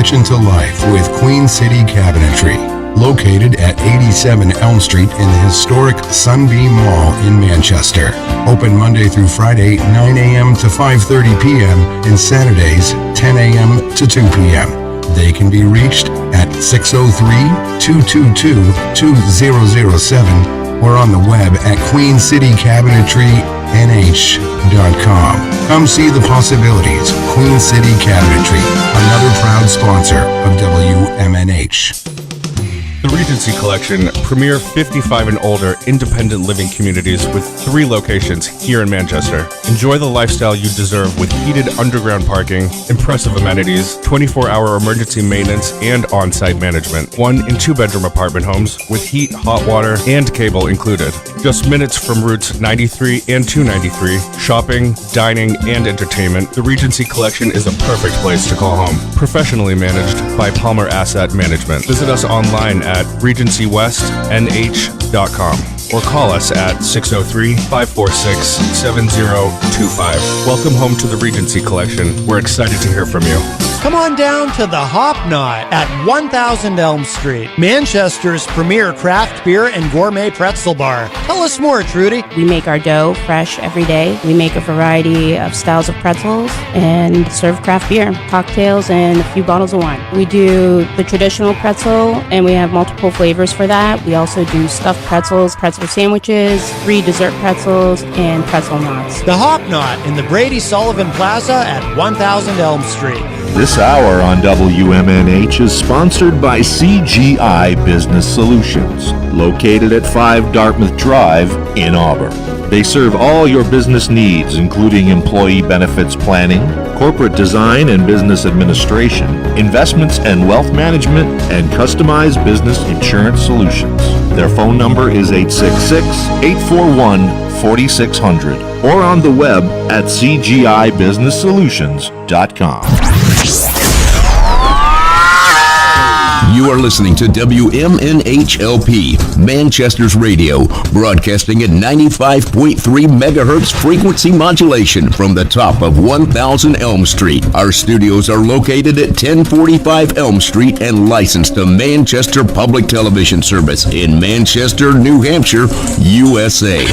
kitchen to life with Queen City Cabinetry. Located at 87 Elm Street in the historic Sunbeam Mall in Manchester. Open Monday through Friday, 9 a.m. to 5:30 p.m. and Saturdays, 10 a.m. to 2 p.m. They can be reached at 603-222-2007 or on the web at queencitycabinetrynh.com. Come see the possibilities. Queen City Cabinetry, another proud sponsor of WMNH. The Regency Collection, premier 55 and older independent living communities with 3 locations here in Manchester. Enjoy the lifestyle you deserve with heated underground parking, impressive amenities, 24-hour emergency maintenance, and on-site management. 1 and 2-bedroom apartment homes with heat, hot water, and cable included. Just minutes from routes 93 and 293. Shopping, dining, and entertainment. The Regency Collection is a perfect place to call home. Professionally managed by Palmer Asset Management. Visit us online at regencywestnh.com or call us at 603-546-7025. Welcome home to the Regency Collection. We're excited to hear from you. Come on down to the Hop Knot at 1000 Elm Street, Manchester's premier craft beer and gourmet pretzel bar. Tell us more, Trudy. We make our dough fresh every day. We make a variety of styles of pretzels and serve craft beer, cocktails, and a few bottles of wine. We do the traditional pretzel, and we have multiple flavors for that. We also do stuffed pretzels, pretzel sandwiches, 3 dessert pretzels, and pretzel knots. The Hop Knot in the Brady Sullivan Plaza at 1000 Elm Street. This hour on WMNH is sponsored by CGI Business Solutions, located at 5 Dartmouth Drive in Auburn. They serve all your business needs, including employee benefits planning, corporate design and business administration, investments and wealth management, and customized business insurance solutions. Their phone number is 866-841-4600 or on the web at cgibusinesssolutions.com. You are listening to WMNHLP, Manchester's radio, broadcasting at 95.3 megahertz frequency modulation from the top of 1000 Elm Street. Our studios are located at 1045 Elm Street and licensed to Manchester Public Television Service in Manchester, New Hampshire, USA.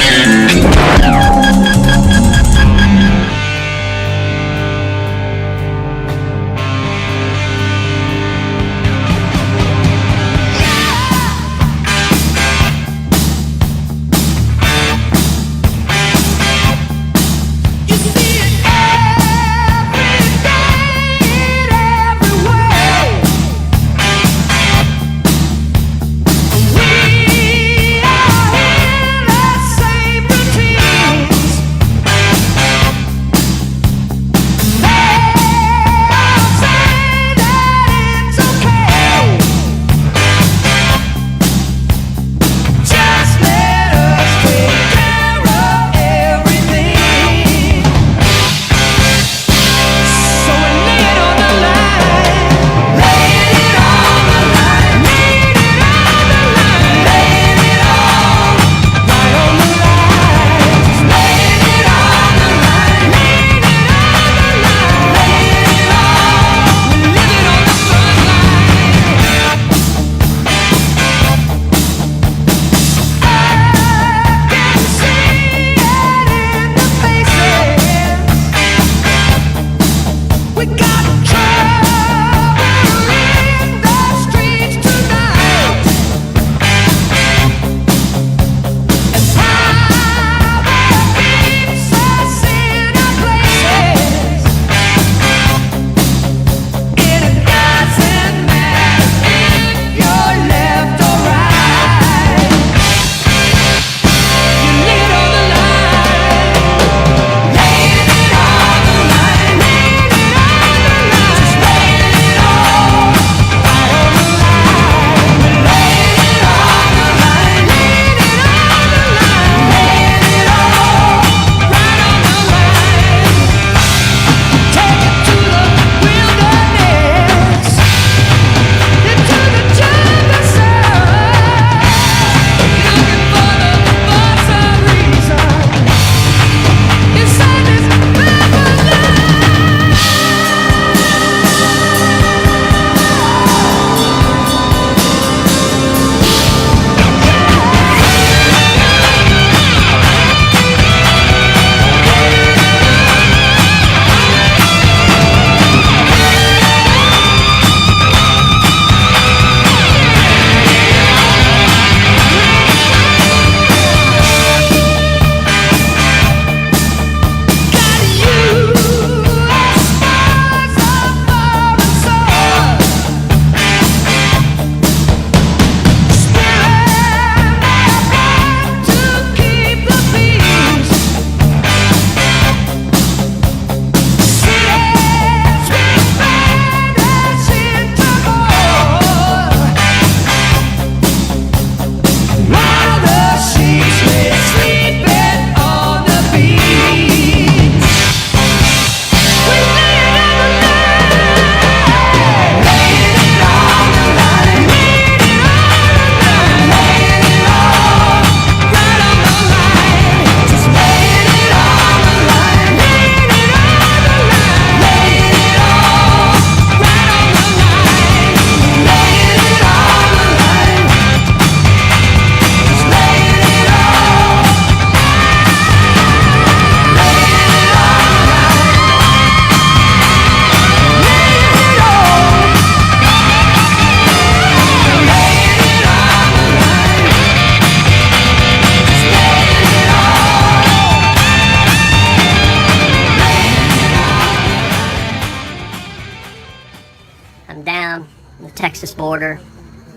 Texas border,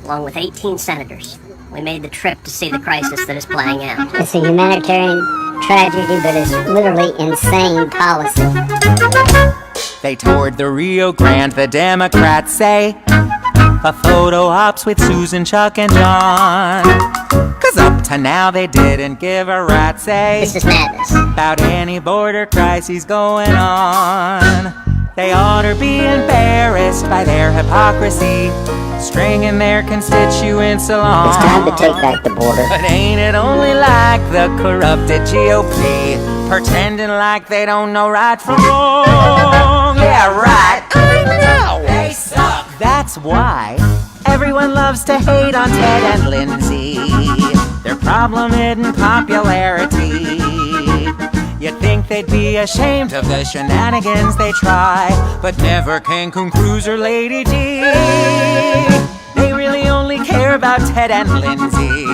along with 18 senators. We made the trip to see the crisis that is playing out. It's a humanitarian tragedy, but it's literally insane policy. They toured the Rio Grande, the Democrats say, for photo ops with Susan, Chuck, and John. 'Cause up to now they didn't give a rat's say. This is madness. About any border crises going on. They ought to be embarrassed by their hypocrisy, stringing their constituents along. It's time to take back the border. But ain't it only like the corrupted GOP, pretending like they don't know right from wrong? Yeah, right. I know. They suck. That's why everyone loves to hate on Ted and Lindsay. Their problem isn't popularity. You'd think they'd be ashamed of the shenanigans they try, but never Cancun Cruiser Lady D. They really only care about Ted and Lindsay,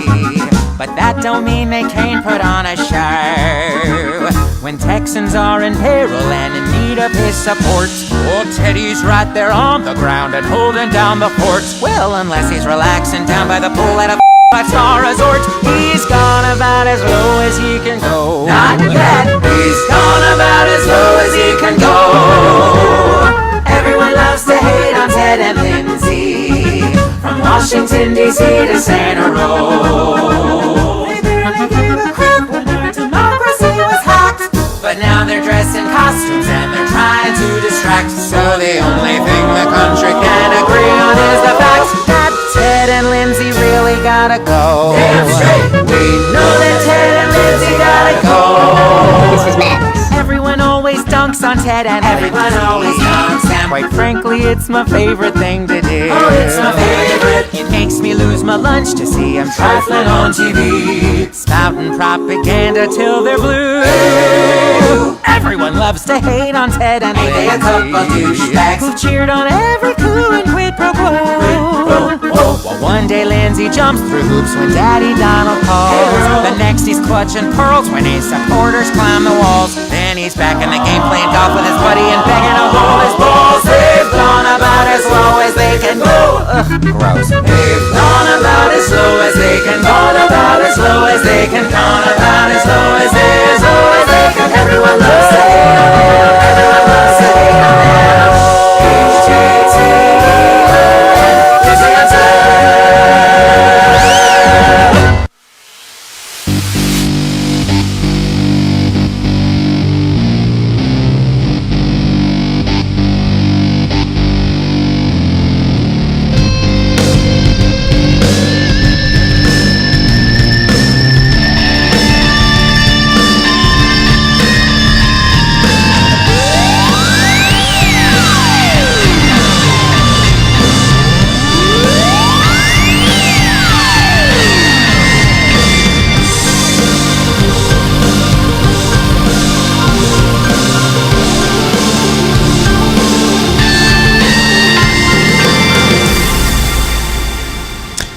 but that don't mean they can't put on a show. When Texans are in peril and in need of his support, old Teddy's right there on the ground and holding down the fort. Well, unless he's relaxing down by the pool at a five-star resort, he's gone about as low as he can go. Not yet. He's gone about as low as he can go. Everyone loves to hate on Ted and Lindsay, from Washington, D.C. to Santa Row. They barely gave a crap when our democracy was hacked, but now they're dressed in costumes and they're trying to distract. So the only thing the country can agree on is the fact that Ted and Lindsay really gotta go. Damn straight. We know that Ted and Lindsay gotta go. This is madness. Everyone always dunks on Ted and everyone always dunks. And quite frankly, it's my favorite thing to do. Oh, it's my favorite. It makes me lose my lunch to see him trifling on TV, spouting propaganda till they're blue. Everyone loves to hate on Ted and Lindsay. Ain't they a couple douchebags who cheered on every coup and quid pro quo? Well, one day Lindsay jumps through hoops when Daddy Donald calls. The next he's clutching pearls when his supporters climb the walls. Then he's back in the game playing golf with his buddy and begging to hold his balls. They've gone about as low as they can go. Ugh, gross. They've gone about as low as they can. Gone about as low as they can. Gone about as low as they can. Everyone loves to hate on them. Everyone loves to hate on them. HJT.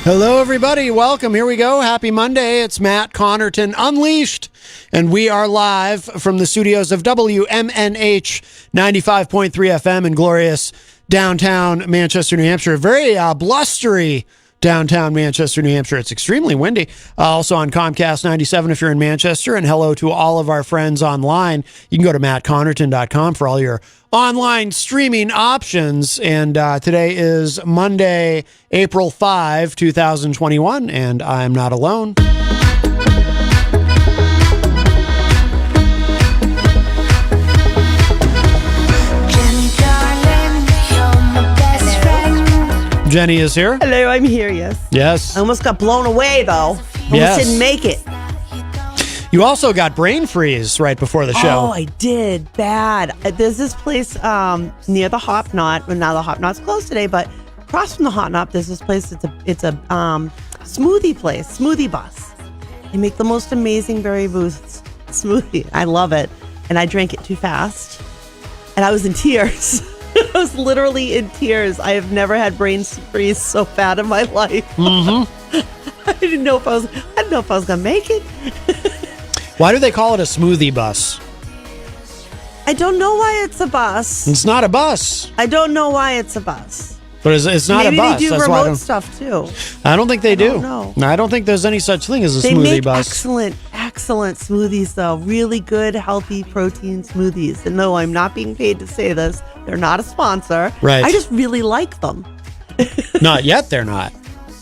Hello, everybody. Welcome. Here we go. Happy Monday. It's Matt Connarton Unleashed, and we are live from the studios of WMNH 95.3 FM in glorious downtown Manchester, New Hampshire. Very blustery downtown Manchester, New Hampshire. It's extremely windy. Also on Comcast 97 if you're in Manchester. And hello to all of our friends online. You can go to mattconnerton.com for all your online streaming options. And today is Monday, April 5, 2021, and I'm not alone. Jenny is here. Hello, I'm here, yes. Yes. I almost got blown away, though. Almost didn't make it. You also got brain freeze right before the show. Oh, I did. Bad. There's this place near the Hop Knot. Well, now the Hop Knot's closed today, but across from the Hop Knot, there's this place. It's a smoothie place, smoothie bus. They make the most amazing berry boost smoothie. I love it. And I drank it too fast. And I was in tears. I was literally in tears. I have never had brain freeze so bad in my life. Mm-hmm. I didn't know if I was gonna make it. Why do they call it a smoothie bus? I don't know why it's a bus. It's not a bus. I don't know why it's a bus. But it's not Maybe a bus. they do That's why remote stuff too. I don't think they do. know. No, I don't think there's any such thing as a They smoothie make bus. excellent smoothies, though. Really good, healthy protein smoothies. And no, I'm not being paid to say this. They're not a sponsor. Right. I just really like them. Not yet, they're not.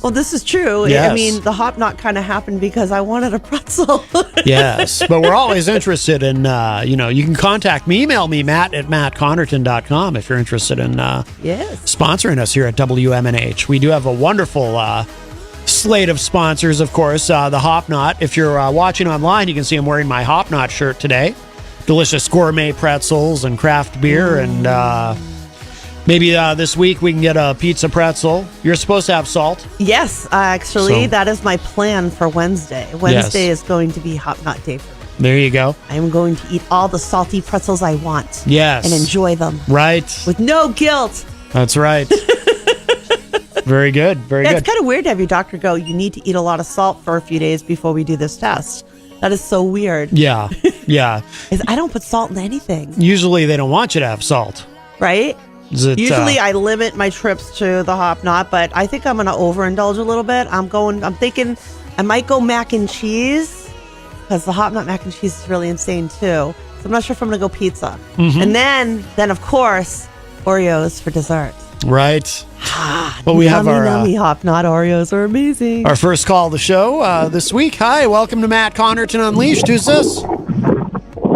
Well, this is true. Yes. I mean, the hop knot kind of happened because I wanted a pretzel. Yes, but we're always interested in, you can contact me, email me, matt@mattconnerton.com if you're interested in Yes. sponsoring us here at WMNH. We do have a wonderful slate of sponsors, of course. The Hop Knot. If you're watching online, you can see I'm wearing my Hop Knot shirt today. Delicious gourmet pretzels and craft beer, and maybe this week we can get a pizza pretzel. You're supposed to have salt. Yes, actually, So- that is my plan for Wednesday. Wednesday is going to be Hop Knot Day for me. There you go. I am going to eat all the salty pretzels I want. Yes. And enjoy them. Right. With no guilt. That's right. Very good. Very Yeah, good. it's kind of weird to have your doctor go, you need to eat a lot of salt for a few days before we do this test. That is so weird. Yeah. Yeah. 'Cause I don't put salt in anything, Usually they don't want you to have salt. right? Is it, Usually I limit my trips to the Hop Knot, but I think I'm going to overindulge a little bit. I'm thinking I might go mac and cheese because the Hop Knot mac and cheese is really insane too. So I'm not sure if I'm going to go pizza. Mm-hmm. And then of course, Oreos for dessert. right. Well, we have Yummy Hop Knot Oreos are amazing. our first call of the show this week. Hi, welcome to Matt Connarton Unleashed. Who's this?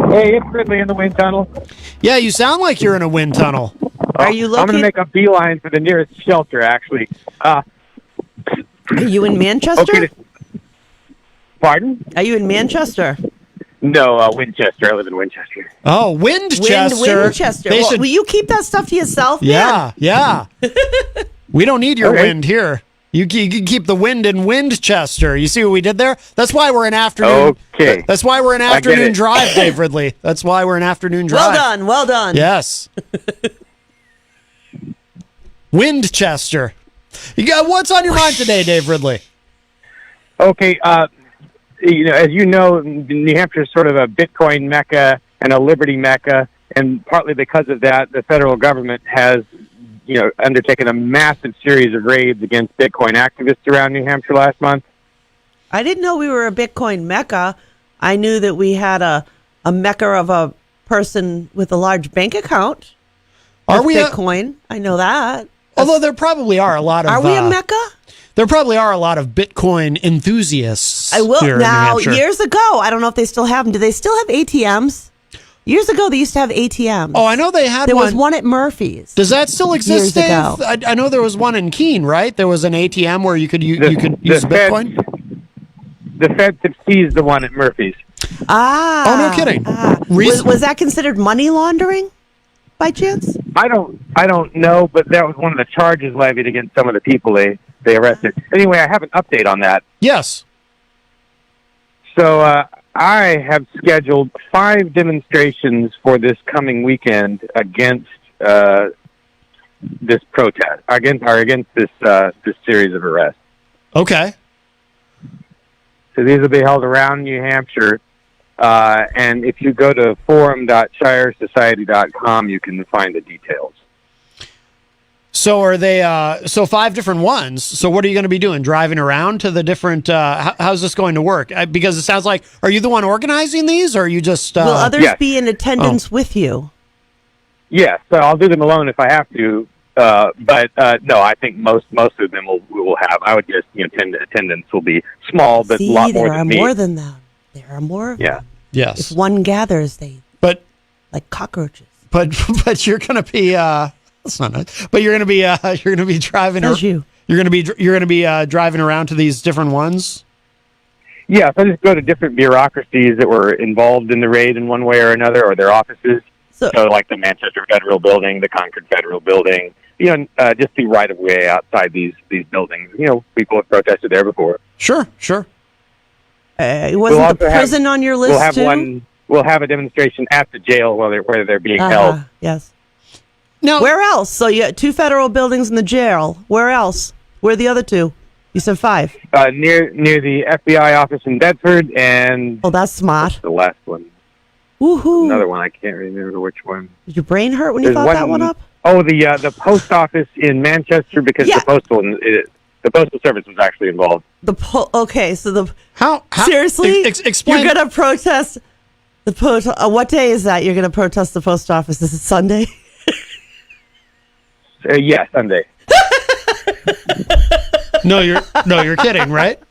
Hey, it's Ridley in the wind tunnel. Yeah, you sound like you're in a wind tunnel. Are you I'm looking? going to make a beeline for the nearest shelter, actually. Are you in Manchester? Okay. Pardon? Are you in Manchester? No, Winchester. I live in Winchester. Oh, Winchester. Winchester. They Well, should- will you keep that stuff to yourself, man? yeah, yeah. We don't need your Okay. wind here. You can keep the wind in Winchester. You see what we did there? That's why we're an afternoon. Okay. That's why we're an I get afternoon it. drive, Dave Ridley. That's why we're an afternoon drive. Well done. Well done. Yes. Winchester. What's on your mind today, Dave Ridley? Okay, as you know, New Hampshire is sort of a Bitcoin mecca and a liberty mecca, and partly because of that, the federal government has, undertaken a massive series of raids against Bitcoin activists around New Hampshire last month. I didn't know we were a Bitcoin mecca. I knew that we had a mecca of a person with a large bank account. Are with we a- Bitcoin? I know that. Although there probably are a lot of. Are we a mecca? There probably are a lot of Bitcoin enthusiasts. I will here in New now. Hampshire. Years ago, I don't know if they still have them. Do they still have ATMs? Years ago, they used to have ATMs. Oh, I know they had There one. was one at Murphy's. Does that still exist, Years Dave? ago. I know there was one in Keene, right? There was an ATM where you could use Bitcoin. The feds have seized the one at Murphy's. Ah. Oh, no kidding. Was that considered money laundering by chance? I don't know, but that was one of the charges levied against some of the people they arrested. Anyway, I have an update on that. Yes. So I have scheduled 5 demonstrations for this coming weekend against this protest, against this series of arrests. Okay. So these will be held around New Hampshire. And if you go to forum.shiresociety.com, you can find the details. So are they? So 5 different ones. So what are you going to be doing? Driving around to the different? How's this going to work? Because it sounds like, are you the one organizing these, or are you just? Will others Yes. be in attendance with you? Yes, so I'll do them alone if I have to. But no, I think most of them will have. I would just attendance will be small, but See, a lot more there are than me. more than them. There are more of Yeah. them. Yes. If one gathers, they like cockroaches. But you're going to be. That's not nice. But you're going to be driving. Says you. You're going to be driving around to these different ones. Yeah, so I just go to different bureaucracies that were involved in the raid in one way or another, or their offices. So like the Manchester Federal Building, the Concord Federal Building, just the right of way outside these buildings. People have protested there before. Sure. wasn't We'll the prison on your list We'll have too? We'll have a demonstration at the jail where they're being held. Yes. No. Where else? So you got 2 federal buildings in the jail. Where else? Where are the other 2? You said 5. Near the FBI office in Bedford, and Oh, that's smart. the last one. Woohoo! Another one. I can't remember which one. Did your brain hurt when you thought that one up? Oh, the post office in Manchester, because the postal service was actually involved. Okay, so how seriously? Explain. You're going to protest the post. What day is that? You're going to protest the post office? Is it Sunday? Yeah, Sunday. No, you're kidding, right?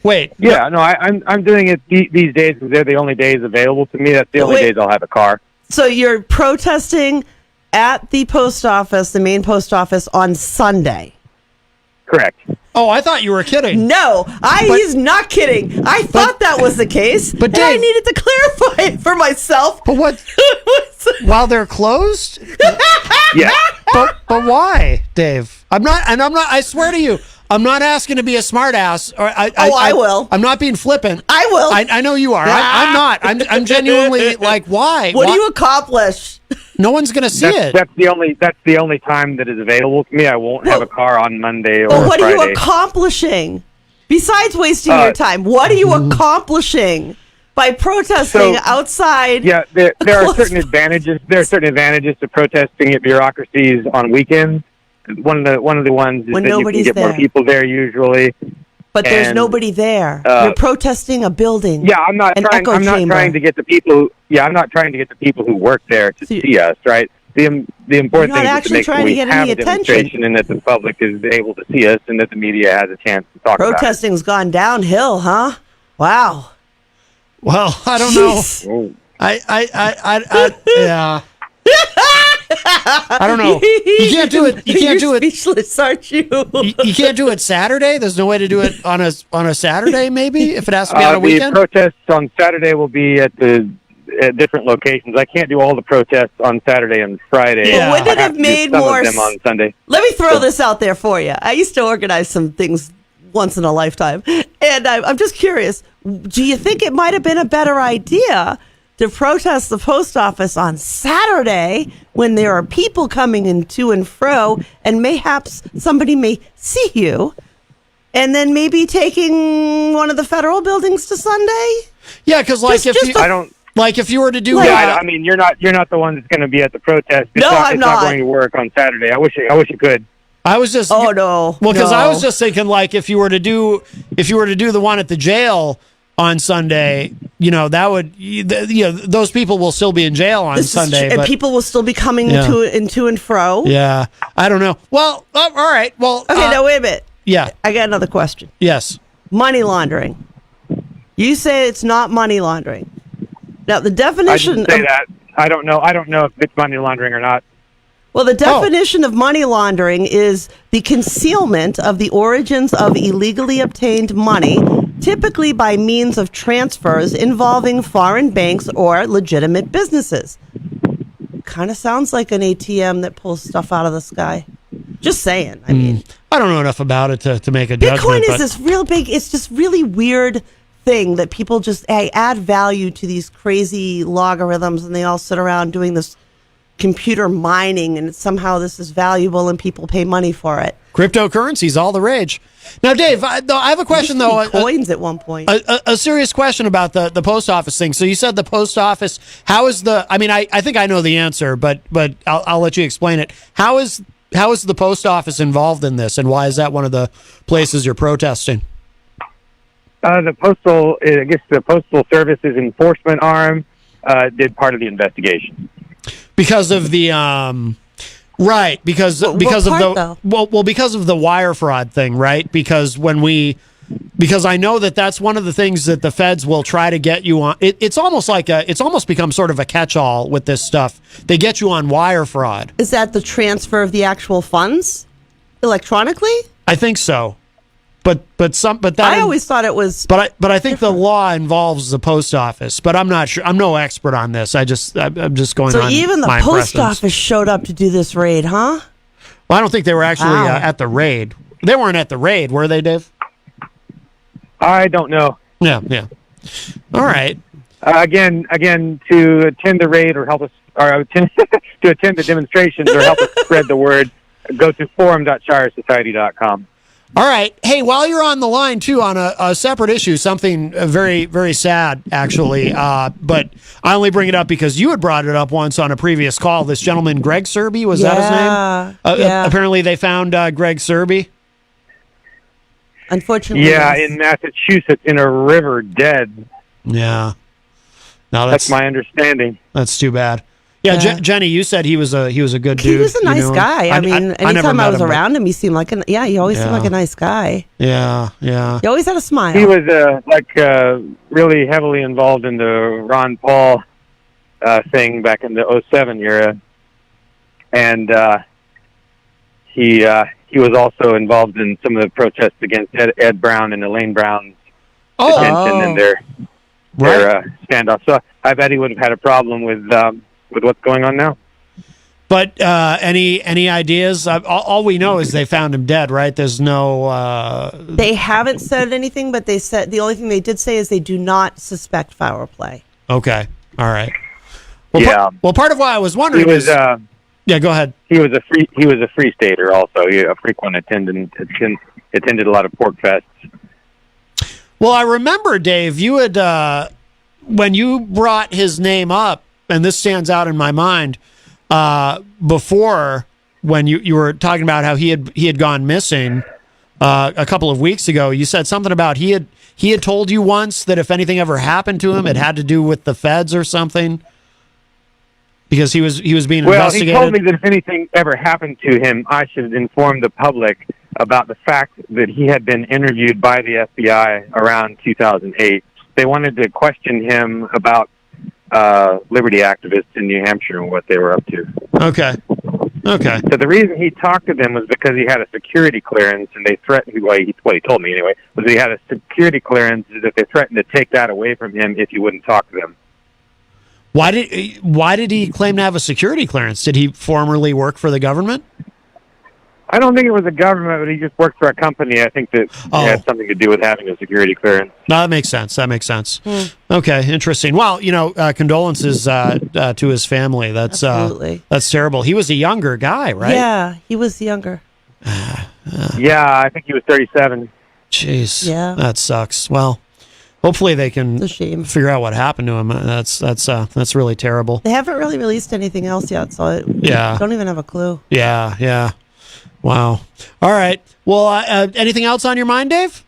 Wait. Yeah, no, I'm doing it these days because they're the only days available to me. That's the only days I'll have a car. So you're protesting at the post office, the main post office, on Sunday. Correct. Oh, I thought you were kidding. No, he's not kidding. I thought that was the case, but Dave, I needed to clarify it for myself. But what? While they're closed? Yeah. But why, Dave? I'm not. I swear to you, I'm not asking to be a smartass. I will. I'm not being flippant. I will. I know you are. I'm not. I'm genuinely like, why? What do you accomplish? No one's going to see it. That's the only time that is available to me. I won't have a car on Monday or But what Friday. are you accomplishing? Besides wasting your time, what are you accomplishing by protesting outside? Yeah, there are certain advantages. There are certain advantages to protesting at bureaucracies on weekends. One of the ones is when that you can get more people there usually. But there's nobody there. You're protesting a building. Yeah, I'm not trying to get the people. Yeah, I'm not trying to get the people who work there to see us. Right. The important thing is to make sure we have a demonstration and that the public is able to see us and that the media has a chance to talk about it. Protesting's gone downhill, huh? Wow. Well, I don't know. Yeah. I don't know. You can't do it. You can't do it. Speechless, aren't you? You can't do it Saturday. There's no way to do it on a Saturday. Maybe if it has to be on a weekend. The protests on Saturday will be at different locations. I can't do all the protests on Saturday and Friday. Yeah. Wouldn't it have made more of them on Sunday? Let me throw this out there for you. I used to organize some things once in a lifetime, and I'm just curious. Do you think it might have been a better idea to protest the post office on Saturday when there are people coming in to and fro, and mayhaps somebody may see you, and then maybe taking one of the federal buildings to Sunday? Yeah, because if you were to do, I mean, you're not the one that's going to be at the protest. It's I'm not going to work on Saturday. I wish it could. I was just. Oh no. Well, because I was just thinking, like, if you were to do the one at the jail on Sunday, that would, those people will still be in jail on Sunday, and people will still be coming to and fro. Yeah, I don't know. Well, all right. Well, okay. Now wait a minute. Yeah, I got another question. Yes, money laundering. You say it's not money laundering. Now the definition. I didn't say that. I don't know if it's money laundering or not. Well, the definition of money laundering is the concealment of the origins of illegally obtained money, typically by means of transfers involving foreign banks or legitimate businesses. Kind of sounds like an ATM that pulls stuff out of the sky. Just saying. I mean, I don't know enough about it to make a judgment. Bitcoin is this real big, it's just really weird thing that people just add value to these crazy logarithms, and they all sit around doing this computer mining, and somehow this is valuable and people pay money for it. Cryptocurrency's all the rage. Now, Dave, I have a question, though. Coins at one point. A serious question about the post office thing. So you said the post office, how is I think I know the answer, but I'll let you explain it. How is the post office involved in this, and why is that one of the places you're protesting? The Postal Service's enforcement arm did part of the investigation. Because of the right, because of the wire fraud thing, right? Because I know that's one of the things that the feds will try to get you on. It's almost become sort of a catch-all with this stuff. They get you on wire fraud. Is that the transfer of the actual funds electronically? I think so. But I always thought it was. But I think the law involves the post office. But I'm not sure. I'm no expert on this. I'm just going on. So even the post office showed up to do this raid, huh? Well, I don't think they were actually at the raid. They weren't at the raid, were they, Dave? I don't know. Yeah. All right. Again, to attend the raid or help us, or to attend the demonstrations or help us spread the word, go to forum.shiresociety.com. All right. Hey, while you're on the line, too, on a separate issue, something very, very sad, actually, but I only bring it up because you had brought it up once on a previous call. This gentleman, Greg Serby, was that his name? Yeah. Apparently they found Greg Serby. Unfortunately, Yeah, in Massachusetts, in a river, dead. Yeah. No, that's my understanding. That's too bad. Yeah, Jenny, you said he was a good dude. He was a nice guy. I mean, anytime I was around him, he seemed like he always seemed like a nice guy. Yeah. He always had a smile. He was really heavily involved in the Ron Paul thing back in the 2007 era, and he was also involved in some of the protests against Ed Brown and Elaine Brown's detention and their standoff. So I bet he would have had a problem with what's going on now. But any ideas? All we know is they found him dead, right? There's no. They haven't said anything, but they said the only thing they did say is they do not suspect foul play. Okay, all right. Well, part of why I was wondering was. Yeah, go ahead. He was a free stater also. He a frequent attendant. Attended a lot of pork fests. Well, I remember, Dave, you had when you brought his name up, and this stands out in my mind. Before, when you were talking about how he had gone missing a couple of weeks ago, you said something about he had told you once that if anything ever happened to him, it had to do with the feds or something, because he was being investigated. Well, he told me that if anything ever happened to him, I should inform the public about the fact that he had been interviewed by the FBI around 2008. They wanted to question him about liberty activists in New Hampshire and what they were up to. Okay. So the reason he talked to them was because he had a security clearance, and they threatened. Well, he told me anyway, was he had a security clearance that they threatened to take that away from him if he wouldn't talk to them. Why did he claim to have a security clearance? Did he formerly work for the government? I don't think it was the government, but he just worked for a company. I think that it had something to do with having a security clearance. No, that makes sense. Okay, interesting. Well, condolences to his family. That's terrible. He was a younger guy, right? Yeah, he was younger. Yeah, I think he was 37. Jeez. Yeah. That sucks. Well, hopefully they can figure out what happened to him. That's really terrible. They haven't really released anything else yet, so I don't even have a clue. Yeah. Wow. All right. Well, anything else on your mind, Dave?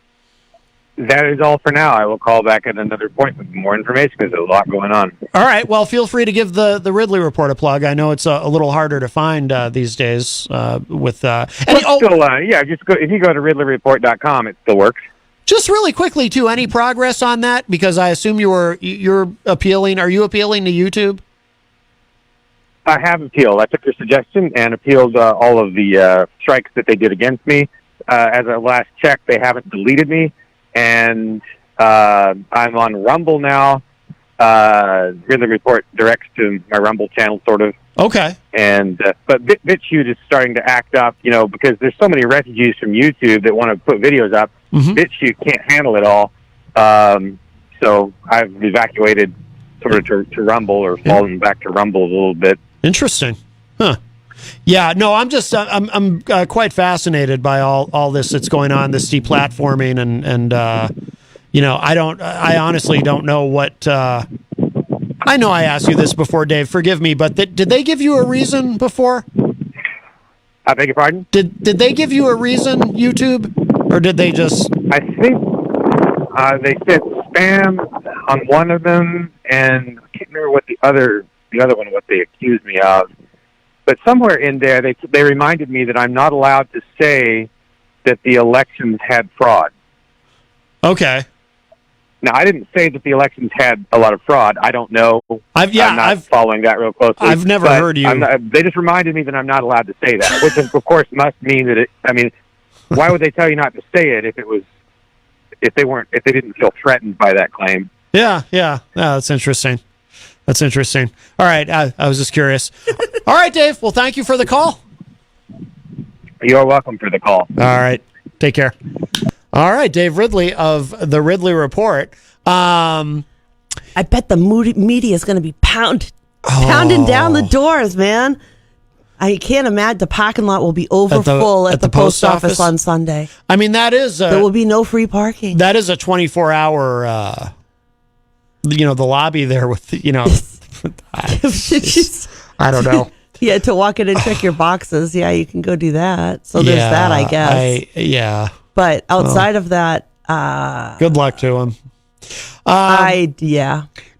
That is all for now. I will call back at another point with more information because there's a lot going on. All right. Well, feel free to give the Ridley Report a plug. I know it's a little harder to find these days with. Just go. If you go to RidleyReport.com, it still works. Just really quickly, too, any progress on that? Because I assume you're appealing. Are you appealing to YouTube? I have appealed. I took your suggestion and appealed all of the strikes that they did against me. As a last check, they haven't deleted me, and I'm on Rumble now. Ridley Report directs to my Rumble channel, sort of. Okay. And but BitChute is starting to act up, because there's so many refugees from YouTube that want to put videos up. BitChute can't handle it all, so I've evacuated sort of to Rumble, or fallen back to Rumble a little bit. Interesting. Huh. Yeah, no, I'm just I'm quite fascinated by all this that's going on, this deplatforming, and I honestly don't know what. I know I asked you this before, Dave. Forgive me, but did they give you a reason before? I beg your pardon? Did they give you a reason, YouTube, or did they just? I think they said spam on one of them, and I can't remember what the other one, what they accused me of. But somewhere in there, they reminded me that I'm not allowed to say that the elections had fraud. Okay. Now, I didn't say that the elections had a lot of fraud. I don't know. I'm not following that real closely. I've never heard you. They just reminded me that I'm not allowed to say that, which of course must mean that why would they tell you not to say it if they didn't feel threatened by that claim? Yeah. That's interesting. All right, I was just curious. All right, Dave. Well, thank you for the call. You're welcome for the call. All right, take care. All right, Dave Ridley of the Ridley Report. I bet the media is going to be pounding down the doors, man. I can't imagine the parking lot will be over full at the post office on Sunday. I mean, there will be no free parking. That is a 24-hour, the lobby there with, I don't know. Yeah, to walk in and check your boxes. Yeah, you can go do that. So there's that, I guess. But outside of that, good luck to him.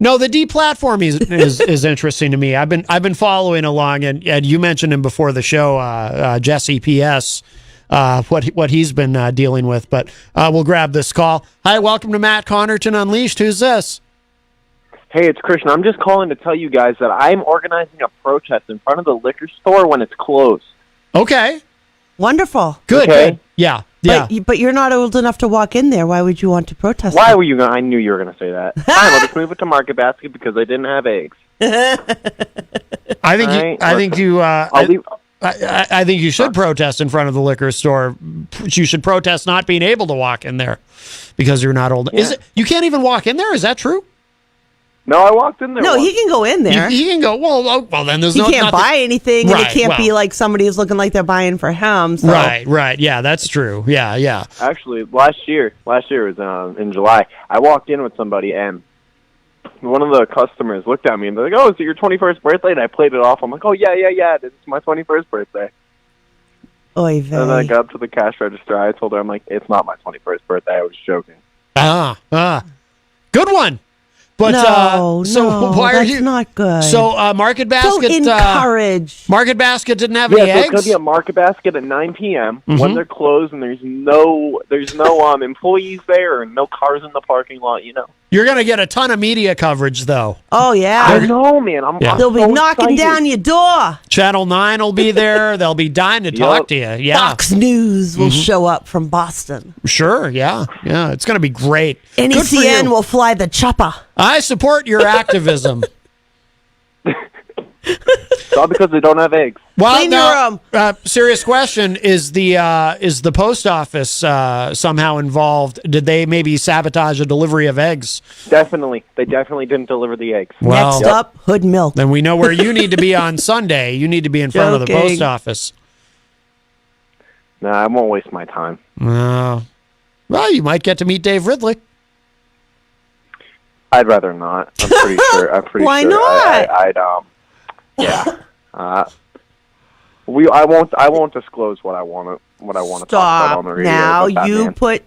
No, the deplatforming is interesting to me. I've been following along, and you mentioned him before the show, Jesse PS, what he's been dealing with. But we'll grab this call. Hi, welcome to Matt Connarton Unleashed. Who's this? Hey, it's Christian. I'm just calling to tell you guys that I'm organizing a protest in front of the liquor store when it's closed. Okay. Wonderful. Good. Okay. Good. Yeah. But you're not old enough to walk in there. Why would you want to protest? Why were you going? I knew you were going to say that. Fine, I'll just move it to Market Basket because they didn't have eggs. I think you should protest in front of the liquor store. You should protest not being able to walk in there because you're not old. Yeah. You can't even walk in there? Is that true? No, I walked in there. No, he can go in there. He can go. Well, then there's he can't buy anything, and it can't be like somebody who's looking like they're buying for him. So. Right. Yeah, that's true. Yeah. Actually, last year was in July. I walked in with somebody, and one of the customers looked at me and they're like, "Oh, is it your 21st birthday?" And I played it off. I'm like, "Oh yeah. It's my 21st birthday." Oy vey. And then I got up to the cash register. I told her, "I'm like, it's not my 21st birthday. I was joking." Good one. But that's not good. So Market Basket don't encourage. Market Basket didn't have any eggs. It's going to be a Market Basket at 9 p.m. when they're closed, and there's no employees there and no cars in the parking lot. You're going to get a ton of media coverage, though. Oh yeah, I know, man. They'll be knocking down your door. Channel 9 will be there. They'll be dying to talk to you. Yeah, Fox News will show up from Boston. Sure. Yeah. It's going to be great. NECN will fly the chopper. I support your activism. It's all because they don't have eggs. Well, now, serious question: is the post office somehow involved? Did they maybe sabotage a delivery of eggs? Definitely, they definitely didn't deliver the eggs. Well, next up, Hood Milk. Then we know where you need to be on Sunday. You need to be in front of the post office. Nah, I won't waste my time. Well, you might get to meet Dave Ridley. I'd rather not. I'm pretty sure. Why not? Yeah. I won't disclose what I want to talk about on the radio.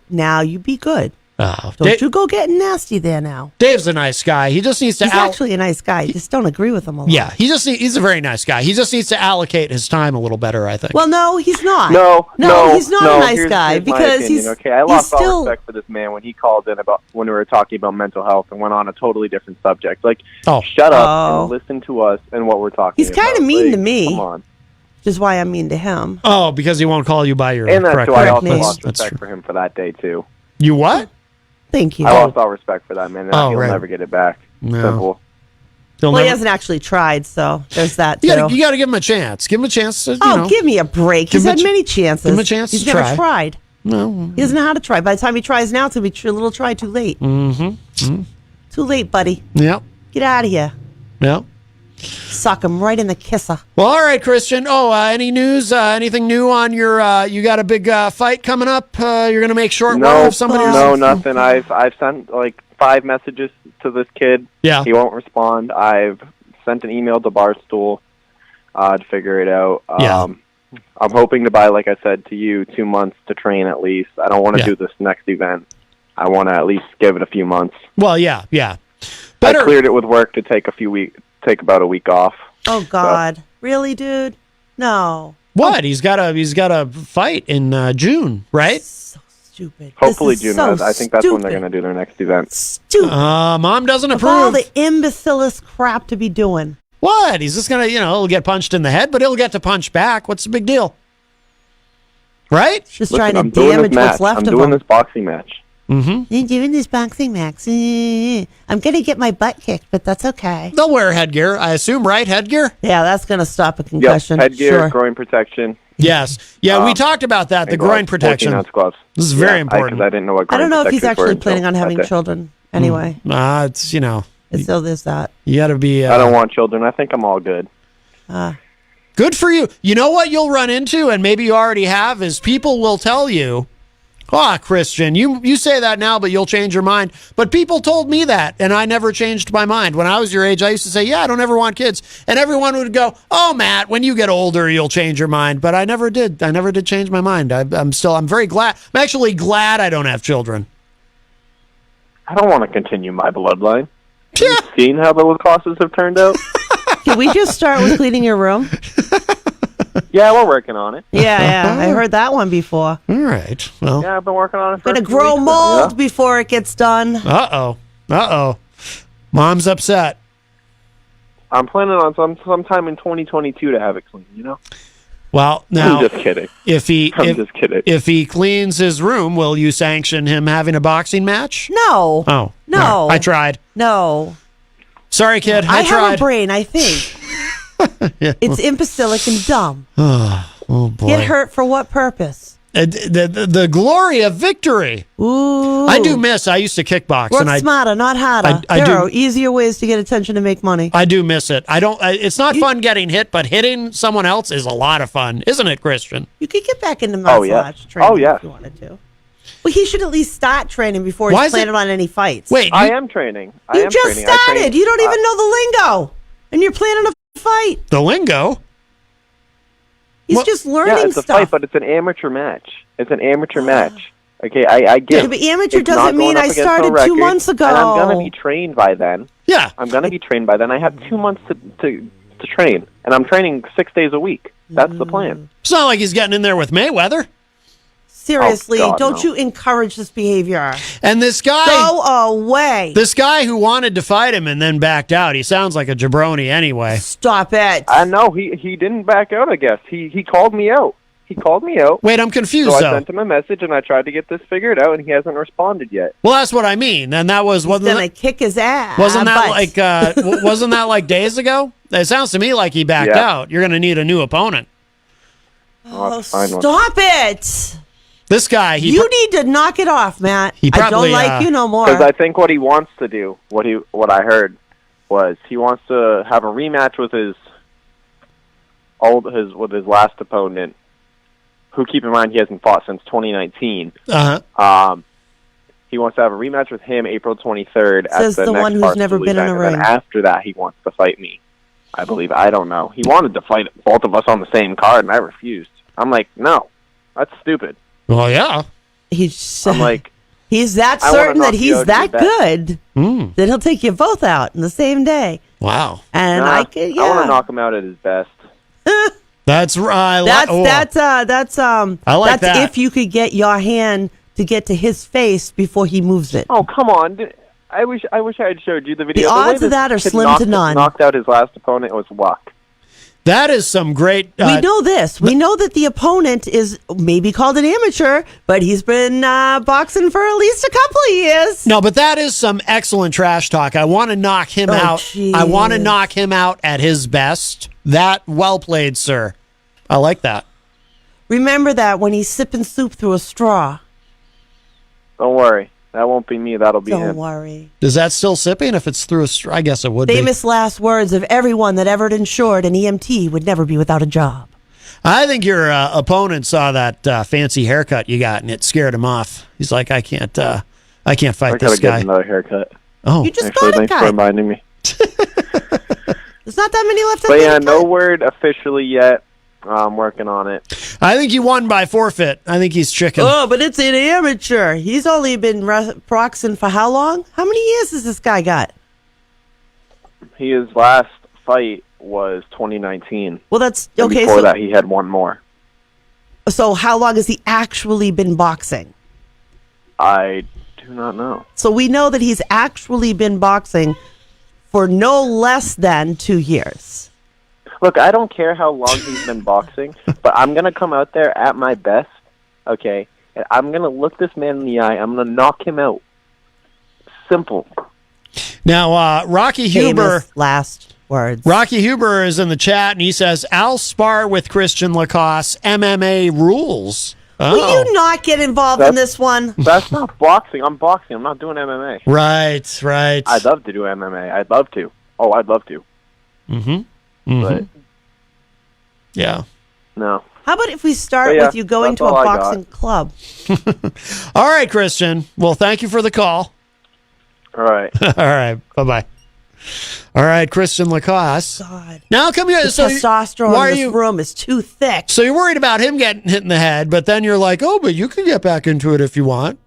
Now you be good. Oh, don't you go getting nasty there now. Dave's a nice guy. He just needs to. He's actually a nice guy. You just don't agree with him a lot. Yeah, he's a very nice guy. He just needs to allocate his time a little better, I think. Well, no, he's not. No, he's not a nice guy here's because opinion, okay. I lost all respect for this man when he called in about when we were talking about mental health and went on a totally different subject. Like, shut up and listen to us and what we're talking about. He's kind of mean to me. Come on. Which is why I'm mean to him. Oh, because he won't call you by your and that's correct why I name. also lost respect for him for that day too. You what? Thank you. I lost all respect for that man. And he'll never get it back. No. Simple. He hasn't actually tried, so there's that too. You got to give him a chance. Give him a chance to. Give me a break. He's had many chances. Give him a chance. He's never tried. No, he doesn't know how to try. By the time he tries now, it's gonna be a little try too late. Mm-hmm. Too late, buddy. Yep. Get out of here. Yep. Suck him right in the kisser. Well, all right, Christian. Any news? Anything new on your? You got a big fight coming up. You're gonna make short work of somebody. No, nothing. I've sent like 5 messages to this kid. Yeah. He won't respond. I've sent an email to Barstool to figure it out. I'm hoping to buy, like I said to you, 2 months to train at least. I don't want to do this next event. I want to at least give it a few months. Well, yeah. I cleared it with work to take about a week off. Oh God, really, dude? No. What? He's got a fight in June, right? So stupid. Hopefully June. I think that's when they're going to do their next event. Stupid. Mom doesn't approve. All the imbecilist crap to be doing. What? He's just gonna, he'll get punched in the head, but he'll get to punch back. What's the big deal? Right? Just trying to damage what's left of him. I'm doing this boxing match. Mm-hmm. You're doing this boxing match. I'm going to get my butt kicked, but that's okay. They'll wear headgear, I assume, right? Headgear? Yeah, that's going to stop a concussion. Yep, headgear, groin protection. Yes. Yeah, we talked about that, the groin protection. 14-ounce gloves. This is very important. I didn't know what I don't know if he's actually planning on having children anyway. It's, So there's that. You got to be... I don't want children. I think I'm all good. Good for you. You know what you'll run into, and maybe you already have, is people will tell you, Christian, you say that now, but you'll change your mind. But people told me that, and I never changed my mind. When I was your age, I used to say, I don't ever want kids. And everyone would go, Matt, when you get older, you'll change your mind. But I never did. I never did change my mind. I'm very glad. I'm actually glad I don't have children. I don't want to continue my bloodline. Have you seen how those classes have turned out? Can we just start with cleaning your room? Yeah, we're working on it. Yeah. I heard that one before. All right. Well, yeah, I've been working on it for gonna grow mold before it gets done. Uh-oh. Mom's upset. I'm planning on sometime in 2022 to have it clean, Well, now, I'm just kidding. Just kidding. If he cleans his room, will you sanction him having a boxing match? No. Oh. No. I tried. No. Sorry, kid. I tried. have a brain, I think. It's imbecilic and dumb. Oh, boy. Get hurt for what purpose? The glory of victory. Ooh. I do miss. I used to kickbox. Work smarter, not harder. I there do, are easier ways to get attention to make money. I do miss it. It's not fun getting hit, but hitting someone else is a lot of fun, isn't it, Christian? You could get back into martial arts training if you wanted to. Well, he should at least start training before he's planning on any fights. Wait, I am training. You just started. You don't even know the lingo, and you're planning a fight. The lingo? He's just learning it's a stuff. fight, but it's an amateur match. It's an amateur match. Okay, I get it. But amateur It's doesn't not mean going up I against started no 2 record, months ago. And I'm going to be trained by then. Yeah. I'm going to be trained by then. I have 2 months to train, and I'm training 6 days a week. That's the plan. It's not like he's getting in there with Mayweather. Seriously, God, don't no. you encourage this behavior. And this guy... Go away. This guy who wanted to fight him and then backed out, he sounds like a jabroni anyway. Stop it. I know. He didn't back out, I guess. He called me out. Wait, I'm confused, So though. I sent him a message, and I tried to get this figured out, and he hasn't responded yet. Well, that's what I mean. And that was... He's going to kick his ass. Wasn't that like days ago? It sounds to me like he backed out. You're going to need a new opponent. Oh, stop it. This guy... You need to knock it off, Matt. I don't like you no more. Because I think what he wants to do, what I heard, was he wants to have a rematch with his last opponent, who, keep in mind, he hasn't fought since 2019. He wants to have a rematch with him April 23rd Says at the next one who's Barstool never been in event, a and ring. then after that, he wants to fight me. I believe. I don't know. He wanted to fight both of us on the same card, and I refused. I'm like, no, that's stupid. Well, yeah. I'm like, he's that I wanna certain knock that you he's out that your best. good that he'll take you both out in the same day. Wow. And Nah, I want to knock him out at his best. That's right. That's I like that's that. if you could get your hand to get to his face before he moves it. Oh, come on. I wish I had showed you the video. The way odds of that are this kid slim to none. Knocked out his last opponent was luck. That is some great... we know this. We know that the opponent is maybe called an amateur, but he's been boxing for at least a couple of years. No, but that is some excellent trash talk. I want to knock him out. Geez. I want to knock him out at his best. That, well played, sir. I like that. Remember that when he's sipping soup through a straw. Don't worry. That won't be me. That'll be him. Don't worry. Is that still sipping if it's through a straw? I guess it would Famous last words of everyone that ever insured an EMT would never be without a job. I think your opponent saw that fancy haircut you got and it scared him off. He's like, I can't fight I this gotta guy. get another haircut. Oh, you just Actually, got it, thanks for guy. reminding me. There's not that many left. But yeah, no word officially yet. I'm working on it. I think he won by forfeit. I think he's chicken. Oh, but it's an amateur. He's only been boxing for how long? How many years has this guy got? His last fight was 2019. Well, that's And okay. Before that, he had one more. So how long has he actually been boxing? I do not know. So we know that he's actually been boxing for no less than 2 years. Look, I don't care how long he's been boxing, but I'm going to come out there at my best, okay? And I'm going to look this man in the eye. I'm going to knock him out. Simple. Now, Rocky Huber... Famous last words. Rocky Huber is in the chat, and he says, I'll spar with Christian Lacoste. MMA rules. Oh. Will you not get involved in this one? That's not boxing. I'm boxing. I'm not doing MMA. Right. I'd love to do MMA. I'd love to. Oh, I'd love to. Mm-hmm. But Yeah. No. How about if we start But yeah, with you going that's to a all I got. boxing club? All right, Christian. Well, thank you for the call. All right. All right. Bye-bye. All right, Christian Lacoste. God. Now come here. The So testosterone in this room is too thick. So you're worried about him getting hit in the head, but then you're like, oh, but you can get back into it if you want.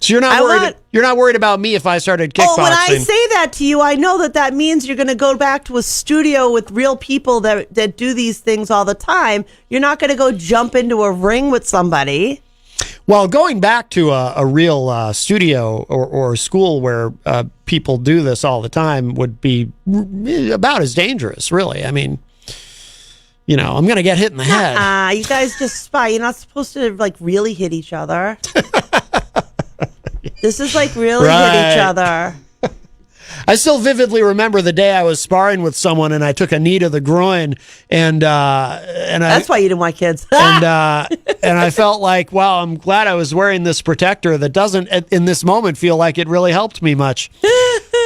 So you're not worried. You're not worried about me if I started kickboxing. Oh, when I say that to you, I know that means you're going to go back to a studio with real people that do these things all the time. You're not going to go jump into a ring with somebody. Well, going back to a real studio or school where people do this all the time would be about as dangerous, really. I mean, you know, I'm going to get hit in the head. You guys just spy. You're not supposed to like really hit each other. This is like really hit each other. I still vividly remember the day I was sparring with someone and I took a knee to the groin That's why you didn't want kids. and I felt like, wow, I'm glad I was wearing this protector that doesn't in this moment feel like it really helped me much.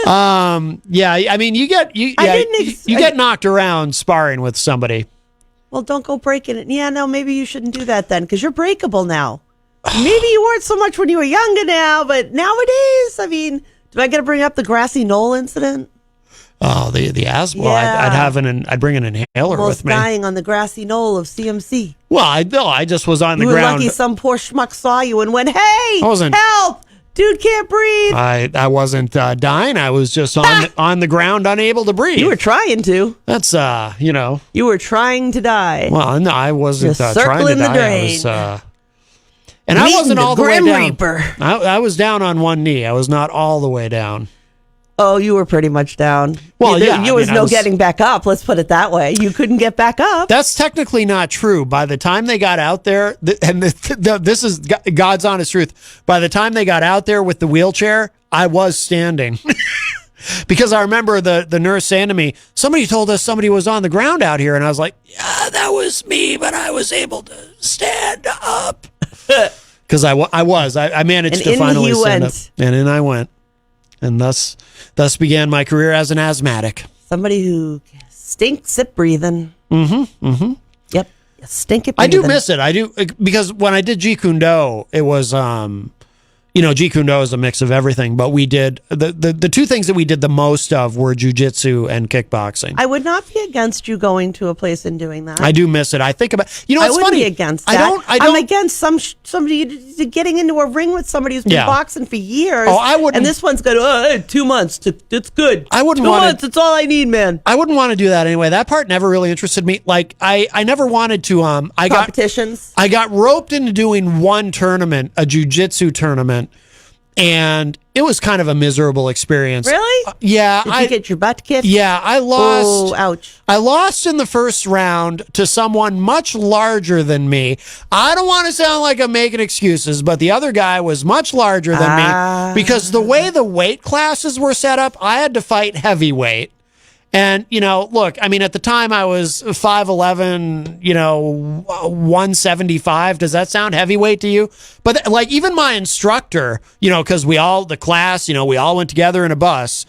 Yeah, I mean, you get knocked around sparring with somebody. Well, don't go breaking it. Yeah, no, maybe you shouldn't do that then because you're breakable now. Maybe you weren't so much when you were younger now, but nowadays, I mean, do I got to bring up the grassy knoll incident? Oh, the asthma. Yeah. I'd bring an inhaler Almost with me. dying on the grassy knoll of CMC. Well, I just was on the You were ground. lucky some poor schmuck saw you and went, "Hey, wasn't- help! Dude can't breathe." I wasn't dying. I was just on the ground, unable to breathe. You were trying to. That's you know. You were trying to die. Well, no, I wasn't You're trying to circling the die. drain. I was. And I Meeting wasn't the all the way Grim down. Reaper. I was down on one knee. I was not all the way down. Oh, you were pretty much down. Well, There yeah, I was mean, no I was- getting back up. Let's put it that way. You couldn't get back up. That's technically not true. By the time they got out there, this is God's honest truth. By the time they got out there with the wheelchair, I was standing. Because I remember the nurse saying to me, somebody told us somebody was on the ground out here. And I was like, yeah, that was me, but I was able to stand up. Because I managed And to in finally he stand went. up. And in I went. And thus began my career as an asthmatic. Somebody who stinks at breathing. Mm-hmm. Yep. Stink at I breathing. do miss it. I do, because when I did Jeet Kune Do, it was Jeet Kune Do is a mix of everything, but we did the two things that we did the most of were jujitsu and kickboxing. I would not be against you going to a place and doing that. I do miss it. I think about, it's I wouldn't funny. be against that. I don't I'm against somebody getting into a ring with somebody who's been Yeah. boxing for years. Oh, I wouldn't- And this one's going, 2 months. It's good. I wouldn't 2 want months. It's all I need, man. I wouldn't want to do that anyway. That part never really interested me. Like I never wanted to, Competitions. I got roped into doing one tournament, a jujitsu tournament, and it was kind of a miserable experience. Really? Yeah. Did you get your butt kicked? Yeah, I lost. Oh, ouch. I lost in the first round to someone much larger than me. I don't want to sound like I'm making excuses, but the other guy was much larger than me because the way the weight classes were set up, I had to fight heavyweight. And, look, I mean, at the time I was 5'11", 175. Does that sound heavyweight to you? But like even my instructor, because we all went together in a bus.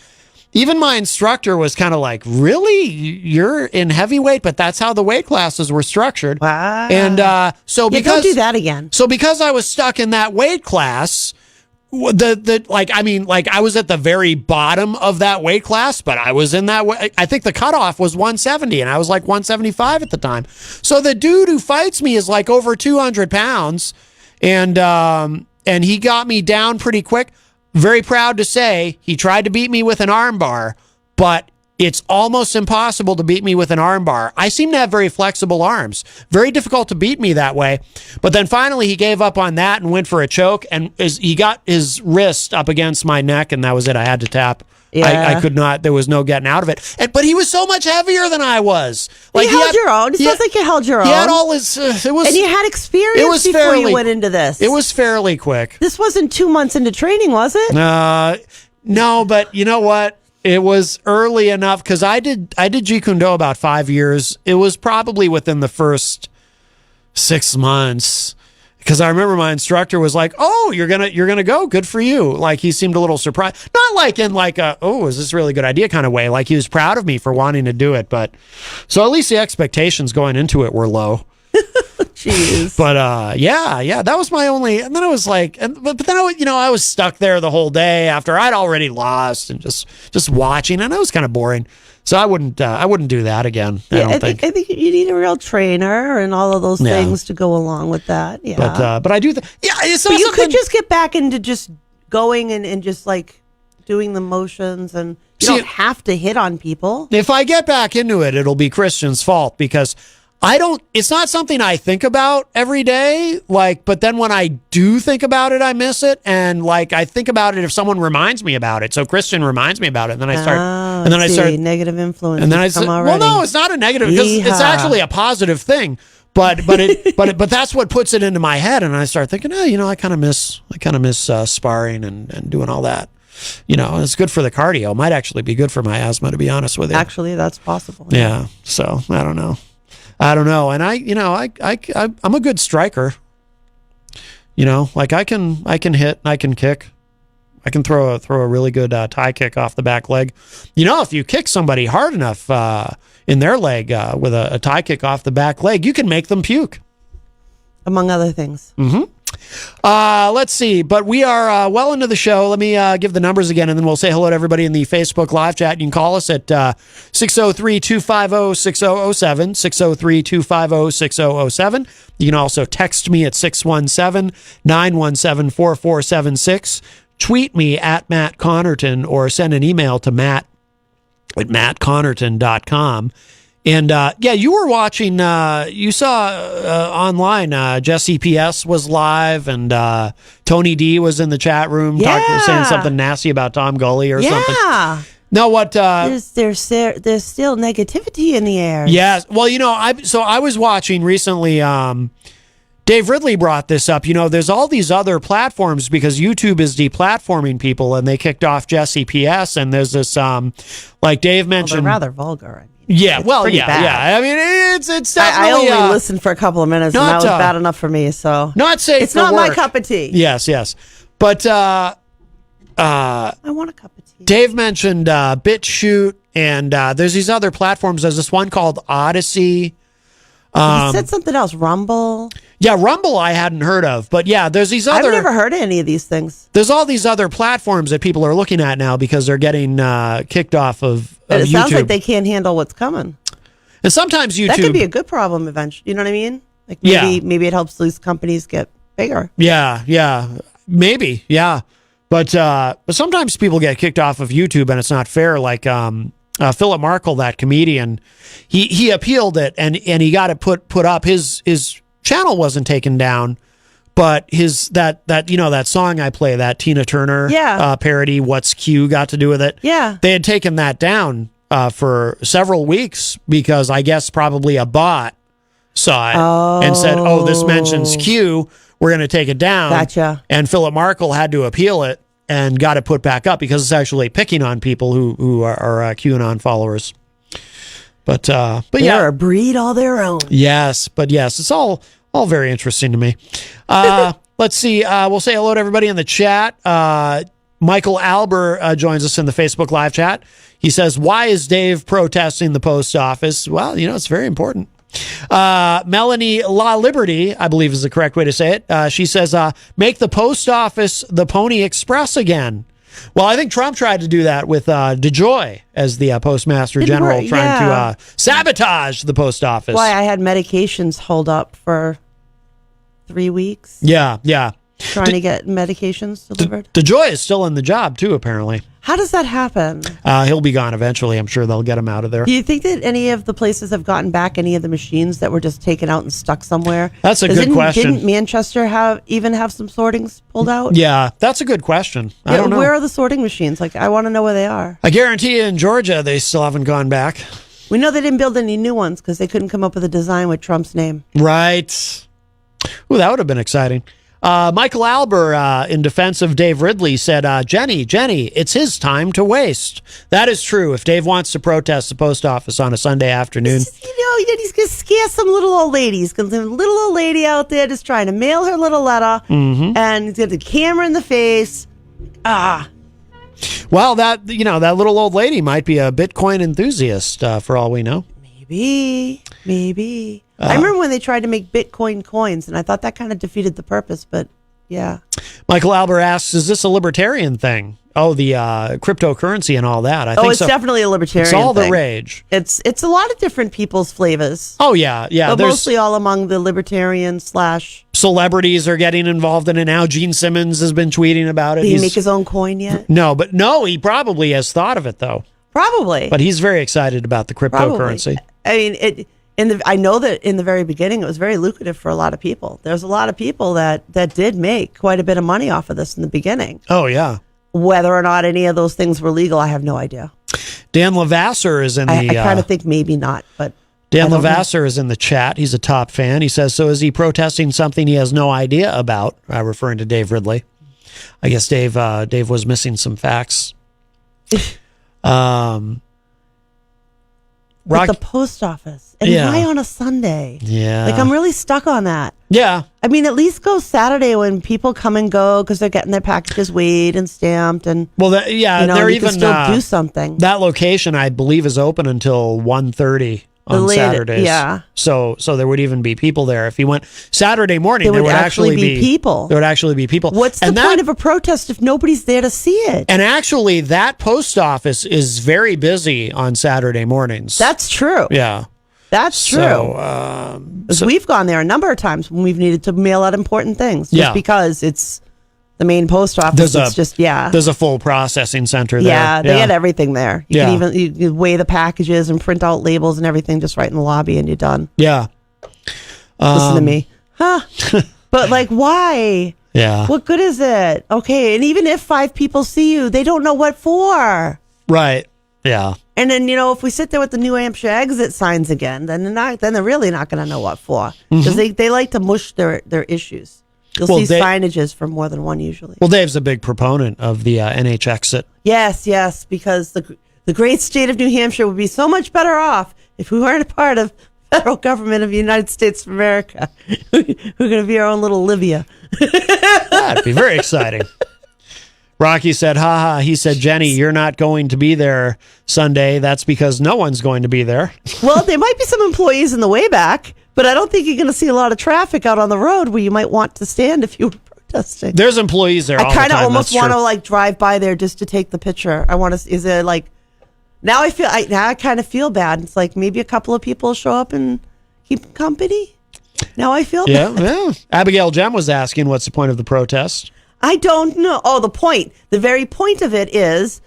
Even my instructor was kind of like, really? You're in heavyweight, but that's how the weight classes were structured. Wow. And so don't do that again. So because I was stuck in that weight class, I was at the very bottom of that weight class, but I was in that way. I think the cutoff was 170 and I was like 175 at the time. So the dude who fights me is like over 200 pounds and he got me down pretty quick. Very proud to say he tried to beat me with an arm bar, but it's almost impossible to beat me with an arm bar. I seem to have very flexible arms. Very difficult to beat me that way. But then finally he gave up on that and went for a choke, and he got his wrist up against my neck, and that was it. I had to tap. Yeah. I could not. There was no getting out of it. But he was so much heavier than I was. Like you held your own. It sounds like you held your own. He had all his. It was. And you had experience before you went into this. It was fairly quick. This wasn't 2 months into training, was it? No, but you know what? It was early enough because I did Jeet Kune Do about 5 years. It was probably within the first 6 months. Because I remember my instructor was like, "Oh, you're gonna go. Good for you." Like he seemed a little surprised, not like in like a "Oh, is this a really good idea" kind of way. Like he was proud of me for wanting to do it. But so at least the expectations going into it were low. Jeez. But yeah, that was my only. And then I was like, but then I was stuck there the whole day after I'd already lost and just watching, and it was kind of boring. So I wouldn't do that again. I think you need a real trainer and all of those things to go along with that. Yeah, but I do. It's but not you could just get back into just going and just like doing the motions, and you don't have to hit on people. If I get back into it, it'll be Christian's fault because it's not something I think about every day. Like, but then when I do think about it, I miss it. And like, I think about it if someone reminds me about it. So Christian reminds me about it. And then I start, negative influence. And then I said, well, no, it's not a negative because it's actually a positive thing. But that's what puts it into my head. And I start thinking, I kind of miss sparring and doing all that. It's good for the cardio. It might actually be good for my asthma, to be honest with you. Actually, that's possible. Yeah. So I don't know. And I'm a good striker. Like I can hit and I can kick. I can throw a really good tie kick off the back leg. If you kick somebody hard enough in their leg with a tie kick off the back leg, you can make them puke. Among other things. Mm-hmm. Let's see, but we are well into the show. Let me give the numbers again, and then we'll say hello to everybody in the Facebook live chat. You can call us at 603-250-6007, 603-250-6007. You can also text me at 617-917-4476. Tweet me at Matt Connarton or send an email to matt@mattconnerton.com. And you were watching, you saw online, Jesse PS was live and Tony D was in the chat room saying something nasty about Tom Gully or something. Yeah. No, what? There's still negativity in the air. Yes. Well, I was watching recently, Dave Ridley brought this up. There's all these other platforms because YouTube is deplatforming people and they kicked off Jesse PS. And there's this, like Dave mentioned. They're rather vulgar. Yeah, bad. I mean, it's definitely. I only listened for a couple of minutes, and that was bad enough for me. So not safe. It's not my cup of tea. Yes, but I want a cup of tea. Dave mentioned BitChute, and there's these other platforms. There's this one called Odyssey. He said something else. Rumble. Yeah, Rumble I hadn't heard of, but yeah, there's these other. I've never heard of any of these things. There's all these other platforms that people are looking at now because they're getting kicked off of But it YouTube. sounds like they can't handle what's coming. And sometimes YouTube. That could be a good problem eventually. You know what I mean? Like maybe it helps these companies get bigger. Yeah, maybe, yeah. But sometimes people get kicked off of YouTube and it's not fair. Like Philip Markle, that comedian, he appealed it and he got it put up. His channel wasn't taken down, but that song I play, that Tina Turner parody, What's Q got to do with it? Yeah. They had taken that down for several weeks because I guess probably a bot saw it and said, "Oh, this mentions Q. We're going to take it down." Gotcha. And Philip Markle had to appeal it and got it put back up because it's actually picking on people who are QAnon followers. But they're a breed all their own. Yes, it's all very interesting to me. Let's see. We'll say hello to everybody in the chat. Michael Albert joins us in the Facebook live chat. He says, "Why is Dave protesting the post office?" Well, it's very important. Melanie La Liberty, I believe is the correct way to say it. She says, "Make the post office the Pony Express again." Well, I think Trump tried to do that with DeJoy as the postmaster general, trying to sabotage the post office. Why I had medications hold up for 3 weeks. Yeah. Trying to get medications delivered. DeJoy is still in the job too, apparently. How does that happen? He'll be gone eventually. I'm sure they'll get him out of there. Do you think that any of the places have gotten back any of the machines that were just taken out and stuck somewhere? That's a good question. Didn't Manchester have some sortings pulled out? Yeah, that's a good question. I don't know. Where are the sorting machines? Like, I want to know where they are. I guarantee you in Georgia, they still haven't gone back. We know they didn't build any new ones because they couldn't come up with a design with Trump's name. Right. Ooh, that would have been exciting. Michael Albert, in defense of Dave Ridley, said, Jenny, it's his time to waste. That is true. If Dave wants to protest the post office on a Sunday afternoon, he's going to scare some little old ladies. Because there's a little old lady out there just trying to mail her little letter. And he's got the camera in the face. Well, that little old lady might be a Bitcoin enthusiast for all we know. Maybe. I remember when they tried to make Bitcoin coins, and I thought that kind of defeated the purpose, but yeah. Michael Albert asks, is this a libertarian thing? Oh, the cryptocurrency and all that. I think it's definitely a libertarian thing. It's all thing. the rage. It's a lot of different people's flavors. Oh, yeah. But mostly all among the libertarian / celebrities are getting involved in it now. Gene Simmons has been tweeting about it. Did he make his own coin yet? No, he probably has thought of it, though. Probably. But he's very excited about the cryptocurrency. Probably. I mean, I know that in the very beginning, it was very lucrative for a lot of people. There's a lot of people that did make quite a bit of money off of this in the beginning. Oh, yeah. Whether or not any of those things were legal, I have no idea. Dan Lavasser is in the... I kind of think maybe not, but... Dan Lavasser is in the chat. He's a top fan. He says, so is he protesting something he has no idea about? Referring to Dave Ridley. I guess Dave was missing some facts. With the post office. And why on a Sunday? Yeah. Like, I'm really stuck on that. Yeah. I mean, at least go Saturday when people come and go because they're getting their packages weighed and stamped. And they're even can still do something. That location, I believe, is open until 1:30 on Saturdays. Yeah. So there would even be people there. If you went Saturday morning, there would actually be people. There would actually be people. What's the point of a protest if nobody's there to see it? And actually, that post office is very busy on Saturday mornings. That's true. Yeah. That's true. So we've gone there a number of times when we've needed to mail out important things. Just because it's the main post office. There's a full processing center there. Yeah, they had everything there. You can even you weigh the packages and print out labels and everything just right in the lobby, and you're done. Yeah. Listen to me. Huh? But like, why? Yeah. What good is it? Okay, and even if 5 people see you, they don't know what for. Right. Yeah. And then, if we sit there with the New Hampshire exit signs again, then they're really not going to know what for. Because they like to mush their issues. You'll see signages for more than one usually. Well, Dave's a big proponent of the NH exit. Yes, because the great state of New Hampshire would be so much better off if we weren't a part of the federal government of the United States of America. We're going to be our own little Libya. That'd be very exciting. Rocky said, haha, he said, Jenny, you're not going to be there Sunday. That's because no one's going to be there. Well, there might be some employees in the way back, but I don't think you're going to see a lot of traffic out on the road where you might want to stand if you were protesting. There's employees there all the time. I kind of almost want to drive by there just to take the picture. I want to, is it now I kind of feel bad. It's like maybe a couple of people show up and keep company. Now I feel bad. Yeah. Abigail Jem was asking, what's the point of the protest? I don't know. Oh, the very point of it is,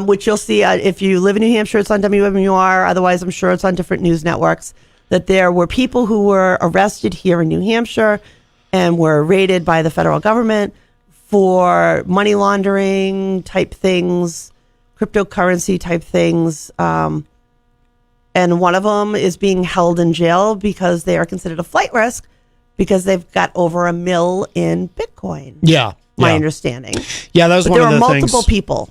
which you'll see if you live in New Hampshire, it's on WMUR. Otherwise, I'm sure it's on different news networks, that there were people who were arrested here in New Hampshire and were raided by the federal government for money laundering type things, cryptocurrency type things. And one of them is being held in jail because they are considered a flight risk because they've got over $1 million in Bitcoin. Yeah. My understanding. Yeah, that was one of the things. There were multiple people.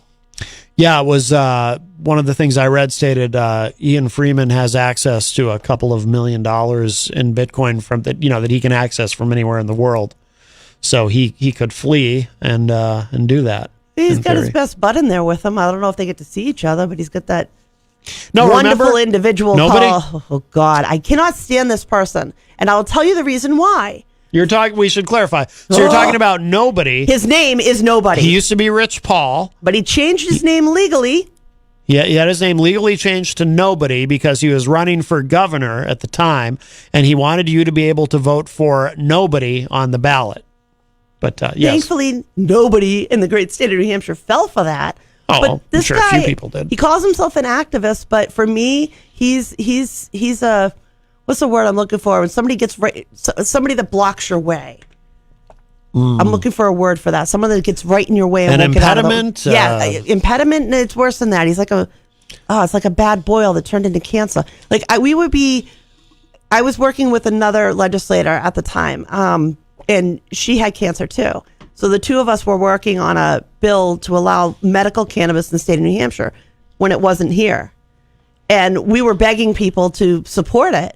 Yeah, it was one of the things I read stated Ian Freeman has access to a couple of $1 million in Bitcoin from that he can access from anywhere in the world. So he could flee and do that. He's got his best bud in there with him. I don't know if they get to see each other, but he's got that wonderful individual. Oh God, I cannot stand this person, and I'll tell you the reason why. We should clarify. So you're talking about Nobody. His name is Nobody. He used to be Rich Paul. But he changed his name legally. Yeah, he had his name legally changed to Nobody because he was running for governor at the time, and he wanted you to be able to vote for Nobody on the ballot. But yes. Thankfully, nobody in the great state of New Hampshire fell for that. Oh, but this I'm sure guy, a few people did. He calls himself an activist, but for me, he's a... What's the word I'm looking for? When somebody somebody that blocks your way. I'm looking for a word for that. Someone that gets right in your way. And an impediment? Impediment. And it's worse than that. He's like it's like a bad boil that turned into cancer. Like I was working with another legislator at the time, and she had cancer too. So the two of us were working on a bill to allow medical cannabis in the state of New Hampshire when it wasn't here. And we were begging people to support it.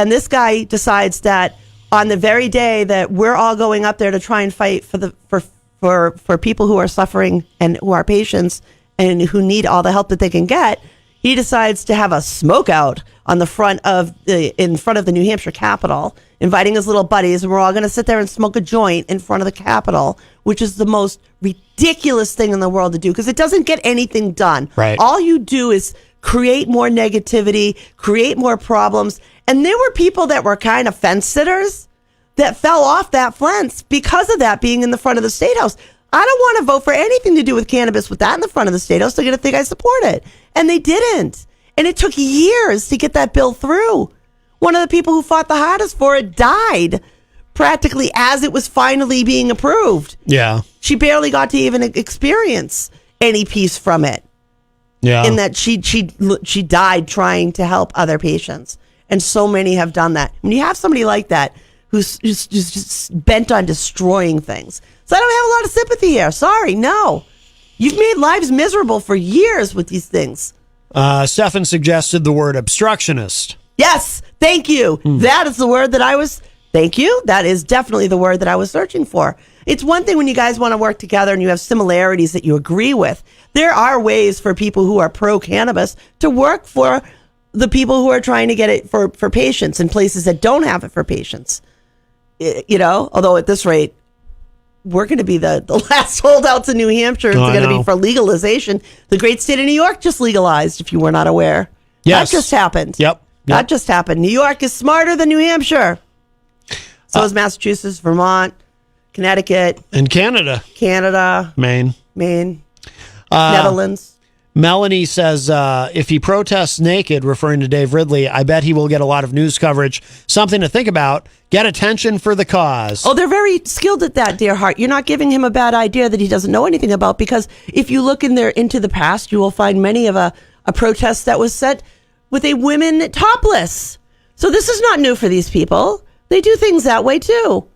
And this guy decides that on the very day that we're all going up there to try and fight for people who are suffering and who are patients and who need all the help that they can get, he decides to have a smoke out on the in front of the New Hampshire Capitol, inviting his little buddies, and we're all going to sit there and smoke a joint in front of the Capitol, which is the most ridiculous thing in the world to do because it doesn't get anything done. Right. All you do is create more negativity, create more problems. And there were people that were kind of fence sitters that fell off that fence because of that being in the front of the State House. I don't want to vote for anything to do with cannabis with that in the front of the State House. They're going to think I support it. And they didn't. And it took years to get that bill through. One of the people who fought the hardest for it died practically as it was finally being approved. Yeah. She barely got to even experience any piece from it. Yeah. In that she died trying to help other patients. And so many have done that. When you have somebody like that who's just bent on destroying things. So I don't have a lot of sympathy here. Sorry, no. You've made lives miserable for years with these things. Stefan suggested the word obstructionist. Yes, thank you. That is the word that I was... Thank you. That is definitely the word that I was searching for. It's one thing when you guys want to work together and you have similarities that you agree with. There are ways for people who are pro-cannabis to work for the people who are trying to get it for patients in places that don't have it for patients. You know, although at this rate, we're going to be the last holdouts in New Hampshire. It's going to be for legalization. The great state of New York just legalized, if you were not aware. Yes. That just happened. Yep. That just happened. New York is smarter than New Hampshire. So is Massachusetts, Vermont, Connecticut. And Canada. Maine. Netherlands. Melanie says, if he protests naked, referring to Dave Ridley, I bet he will get a lot of news coverage. Something to think about. Get attention for the cause. Oh, they're very skilled at that, dear heart. You're not giving him a bad idea that he doesn't know anything about, because if you look into the past, you will find many of a protest that was set with a women topless. So this is not new for these people. They do things that way too.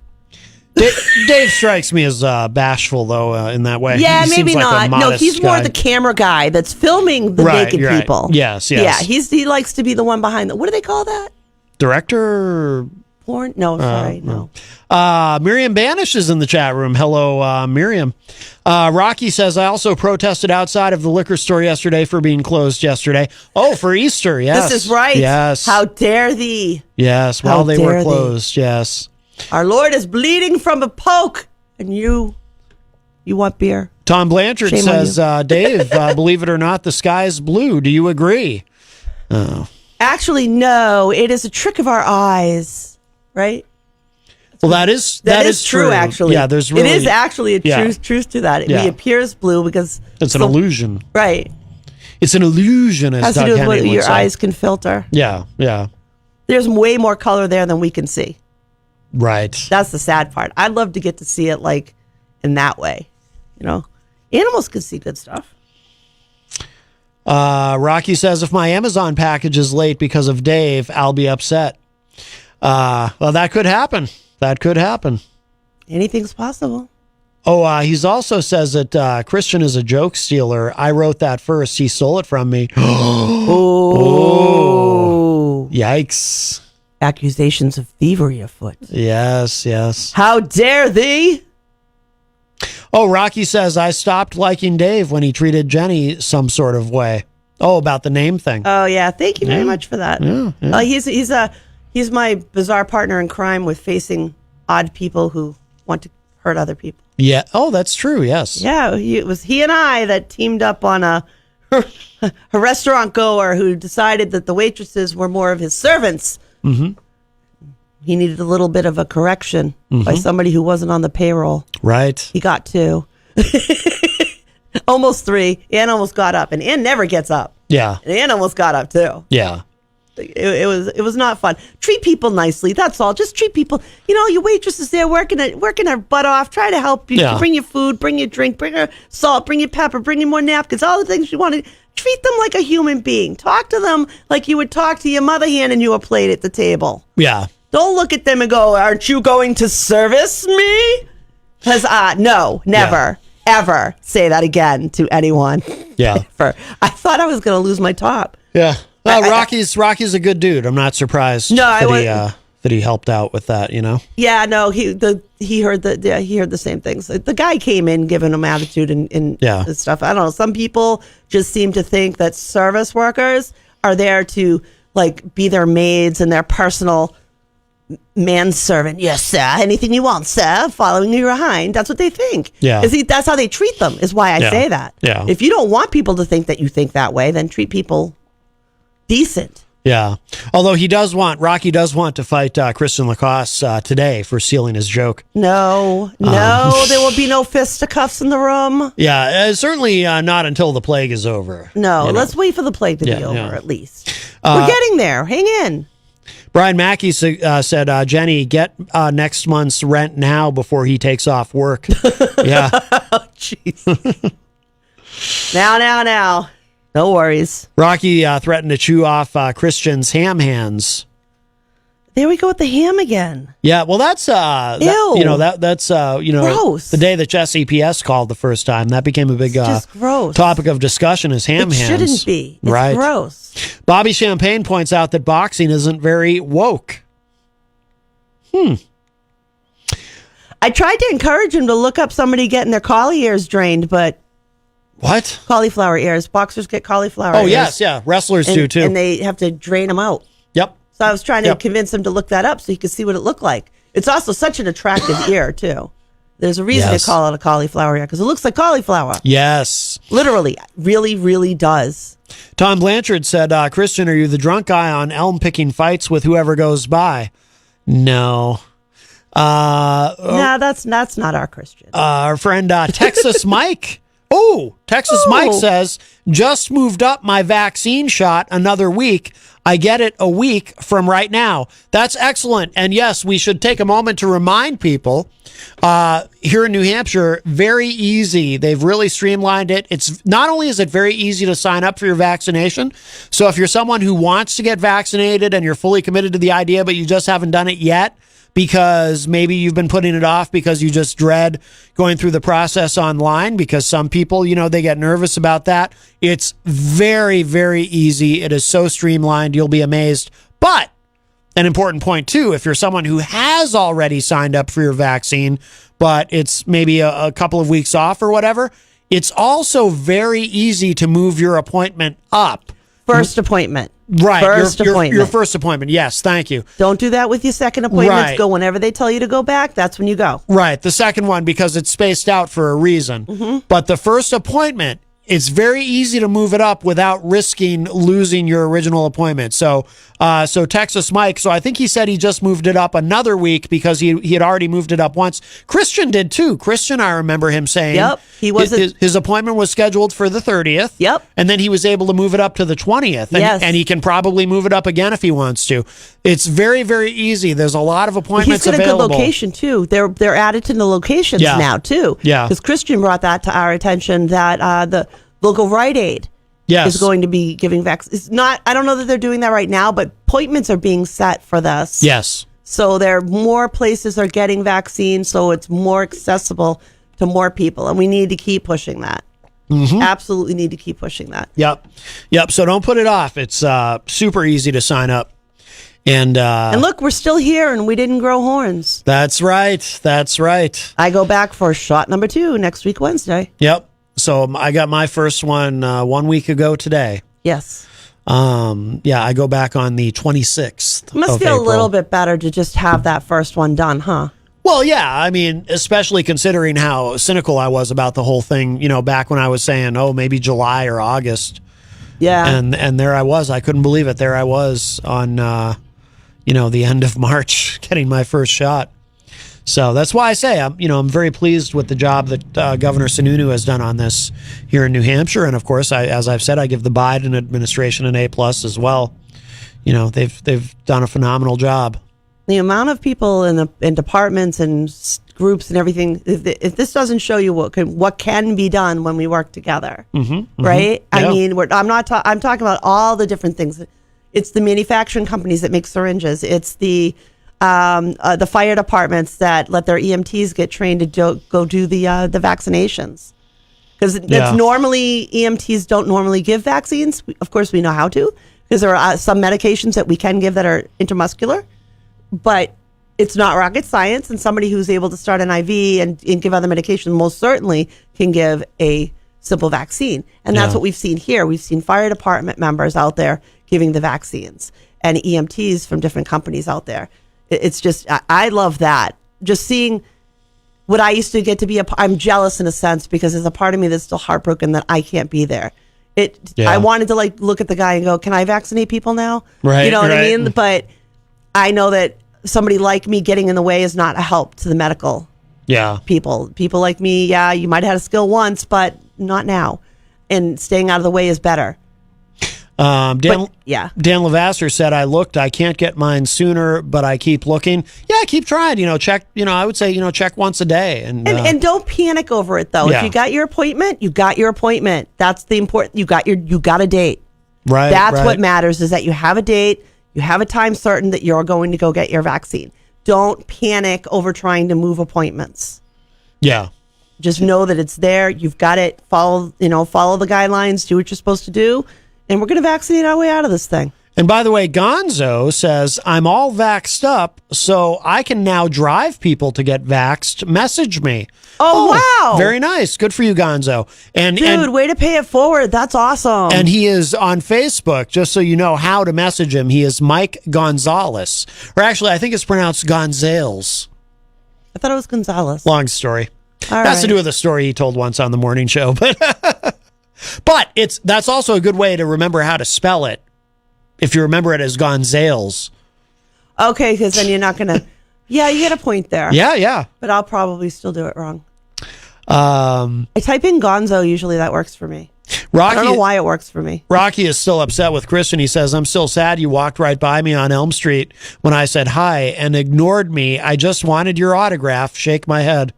Dave strikes me as bashful, though, in that way. Yeah, he maybe seems like not. No, he's more guy. the camera guy that's filming the naked people. Right. Yes. Yeah, he likes to be the one behind the... What do they call that? Director? Porn? No, sorry, no. Miriam Banish is in the chat room. Hello, Miriam. Rocky says, I also protested outside of the liquor store yesterday for being closed yesterday. Oh, for Easter, yes. This is right. Yes. How dare thee? Yes, while they were closed, yes. Our Lord is bleeding from a poke, and you want beer? Tom Blanchard says, Dave, believe it or not, the sky is blue. Do you agree? Oh. Actually, no. It is a trick of our eyes, right? Well, that is true. Actually, yeah. It is actually a truth to that. It appears blue because it's an illusion, right? It's an illusion, as has Doug to do with Henry what would your say. eyes can filter. Yeah. There's way more color there than we can see. Right. That's the sad part. I'd love to get to see it like in that way. You know, animals can see good stuff. Rocky says, if my Amazon package is late because of Dave, I'll be upset. Well, that could happen. Anything's possible. Oh, he's also says that Christian is a joke stealer. I wrote that first. He stole it from me. Oh. Yikes. Accusations of thievery afoot. Yes. How dare thee? Oh, Rocky says, I stopped liking Dave when he treated Jenny some sort of way. Oh, about the name thing. Oh, yeah. Thank you very much for that. Yeah. He's my bizarre partner in crime with facing odd people who want to hurt other people. Yeah. Oh, that's true. Yes. Yeah. It was he and I that teamed up on a restaurant goer who decided that the waitresses were more of his servants. Mm-hmm. He needed a little bit of a correction by somebody who wasn't on the payroll. Right. He got 2. Almost 3. Ann almost got up, and Ann never gets up. Yeah. And Ann almost got up too. Yeah. It was not fun. Treat people nicely. That's all. Just treat people. You know, your waitress is there working her butt off, trying to help you. Yeah. Bring your food, bring your drink, bring her salt, bring your pepper, bring you more napkins, all the things you want to. Treat them like a human being. Talk to them like you would talk to your mother handing you a plate at the table. Yeah. Don't look at them and go, aren't you going to service me? Because no, never, ever say that again to anyone. Yeah. I thought I was going to lose my top. Yeah. Rocky's a good dude. I'm not surprised that he helped out with that, Yeah, no, he heard the same things. The guy came in giving him attitude and stuff. I don't know. Some people just seem to think that service workers are there to be their maids and their personal manservant. Yes, sir. Anything you want, sir. Following you behind. That's what they think. Yeah. That's how they treat them, is why I say that. Yeah. If you don't want people to think that you think that way, then treat people decent. Yeah. Although Rocky does want to fight Christian Lacoste today for stealing his joke. No, there will be no fisticuffs in the room. Yeah, certainly not until the plague is over. No, let's wait for the plague to be over at least. We're getting there. Hang in. Brian Mackey said, Jenny, get next month's rent now before he takes off work. Yeah. Oh, jeez. Now. No worries. Rocky threatened to chew off Christian's ham hands. There we go with the ham again. Yeah, well, that's that's gross. The day that Jesse PS called the first time, that became a big gross topic of discussion. Is ham hands? It shouldn't be. It's right. Gross. Bobby Champagne points out that boxing isn't very woke. I tried to encourage him to look up somebody getting their collie ears drained, but. What? Cauliflower ears. Boxers get cauliflower ears. Oh, yes, yeah. Wrestlers do, too. And they have to drain them out. Yep. So I was trying to convince him to look that up so he could see what it looked like. It's also such an attractive ear, too. There's a reason to call it a cauliflower ear, because it looks like cauliflower. Yes. Literally. Really, really does. Tom Blanchard said, Christian, are you the drunk guy on Elm picking fights with whoever goes by? No. No, that's not our Christian. Our friend Texas Mike. Texas Mike says, just moved up my vaccine shot another week. I get it a week from right now. That's excellent. And yes, we should take a moment to remind people here in New Hampshire, very easy. They've really streamlined it. It's not only is it very easy to sign up for your vaccination. So if you're someone who wants to get vaccinated and you're fully committed to the idea, but you just haven't done it yet, because maybe you've been putting it off because you just dread going through the process online, because some people, they get nervous about that. It's very, very easy. It is so streamlined. You'll be amazed. But an important point, too, if you're someone who has already signed up for your vaccine, but it's maybe a couple of weeks off or whatever, it's also very easy to move your appointment up. First appointment. Right. Appointment. Your first appointment. Yes. Thank you. Don't do that with your second appointments. Right. Go whenever they tell you to go back. That's when you go. Right. The second one, because it's spaced out for a reason. Mm-hmm. But the first appointment, it's very easy to move it up without risking losing your original appointment. So Texas Mike, so I think he said he just moved it up another week because he had already moved it up once. Christian did too. Christian, I remember him saying, yep, he was his appointment was scheduled for the 30th. Yep. And then he was able to move it up to the 20th. And, yes. And he can probably move it up again if he wants to. It's very, very easy. There's a lot of appointments available. He's got a good location too. They're added to the locations now too. Yeah. Because Christian brought that to our attention that the local Rite Aid is going to be giving vaccines. I don't know that they're doing that right now, but appointments are being set for this. Yes. So more places are getting vaccines, so it's more accessible to more people, and we need to keep pushing that. Mm-hmm. Absolutely need to keep pushing that. Yep. So don't put it off. It's super easy to sign up. And look, we're still here, and we didn't grow horns. That's right. I go back for shot number 2 next week, Wednesday. Yep. So I got my first one 1 week ago today. Yes. I go back on the 26th. It must feel a little bit better to just have that first one done, huh? Well, yeah. I mean, especially considering how cynical I was about the whole thing, back when I was saying, maybe July or August. Yeah. And there I was. I couldn't believe it. There I was on, the end of March getting my first shot. So that's why I say I'm very pleased with the job that Governor Sununu has done on this here in New Hampshire, and of course, as I've said, I give the Biden administration an A+ as well. They've done a phenomenal job. The amount of people in departments and groups and everything. If this doesn't show you what can be done when we work together, right? Yeah. I mean, I'm talking about all the different things. It's the manufacturing companies that make syringes. It's the fire departments that let their EMTs get trained to go do the vaccinations, because normally EMTs don't normally give vaccines. Of course, we know how to, because there are some medications that we can give that are intramuscular, but it's not rocket science. And somebody who's able to start an IV and give other medication most certainly can give a simple vaccine. And that's what we've seen here. We've seen fire department members out there giving the vaccines and EMTs from different companies out there. It's just, I love that. Just seeing what I used to get to be I'm jealous in a sense, because there's a part of me that's still heartbroken that I can't be there. I wanted to look at the guy and go, can I vaccinate people now? Right. You know what I mean? But I know that somebody like me getting in the way is not a help to the medical people. People like me, you might have had a skill once, but not now. And staying out of the way is better. Dan Lavasser said, I can't get mine sooner, but I keep looking. Yeah, keep trying, check, I would say, check once a day. And don't panic over it though. If you got your appointment, you got your appointment. That's the important, you got a date. Right. That's what matters, is that you have a date, you have a time certain that you're going to go get your vaccine. Don't panic over trying to move appointments. Yeah. Just know that it's there. You've got it. Follow the guidelines, do what you're supposed to do. And we're going to vaccinate our way out of this thing. And by the way, Gonzo says, I'm all vaxxed up, so I can now drive people to get vaxxed. Message me. Oh, wow. Very nice. Good for you, Gonzo. Dude, way to pay it forward. That's awesome. And he is on Facebook, just so you know how to message him. He is Mike Gonzalez. Or actually, I think it's pronounced Gonzales. I thought it was Gonzalez. Long story. All That's right. to do with a story he told once on the morning show. But that's also a good way to remember how to spell it. If you remember it as Gonzales. Okay, because then you're not going to... Yeah, you get a point there. Yeah. But I'll probably still do it wrong. I type in Gonzo, usually that works for me. I don't know why it works for me. Rocky is still upset with Christian. He says, I'm still sad you walked right by me on Elm Street when I said hi and ignored me. I just wanted your autograph. Shake my head.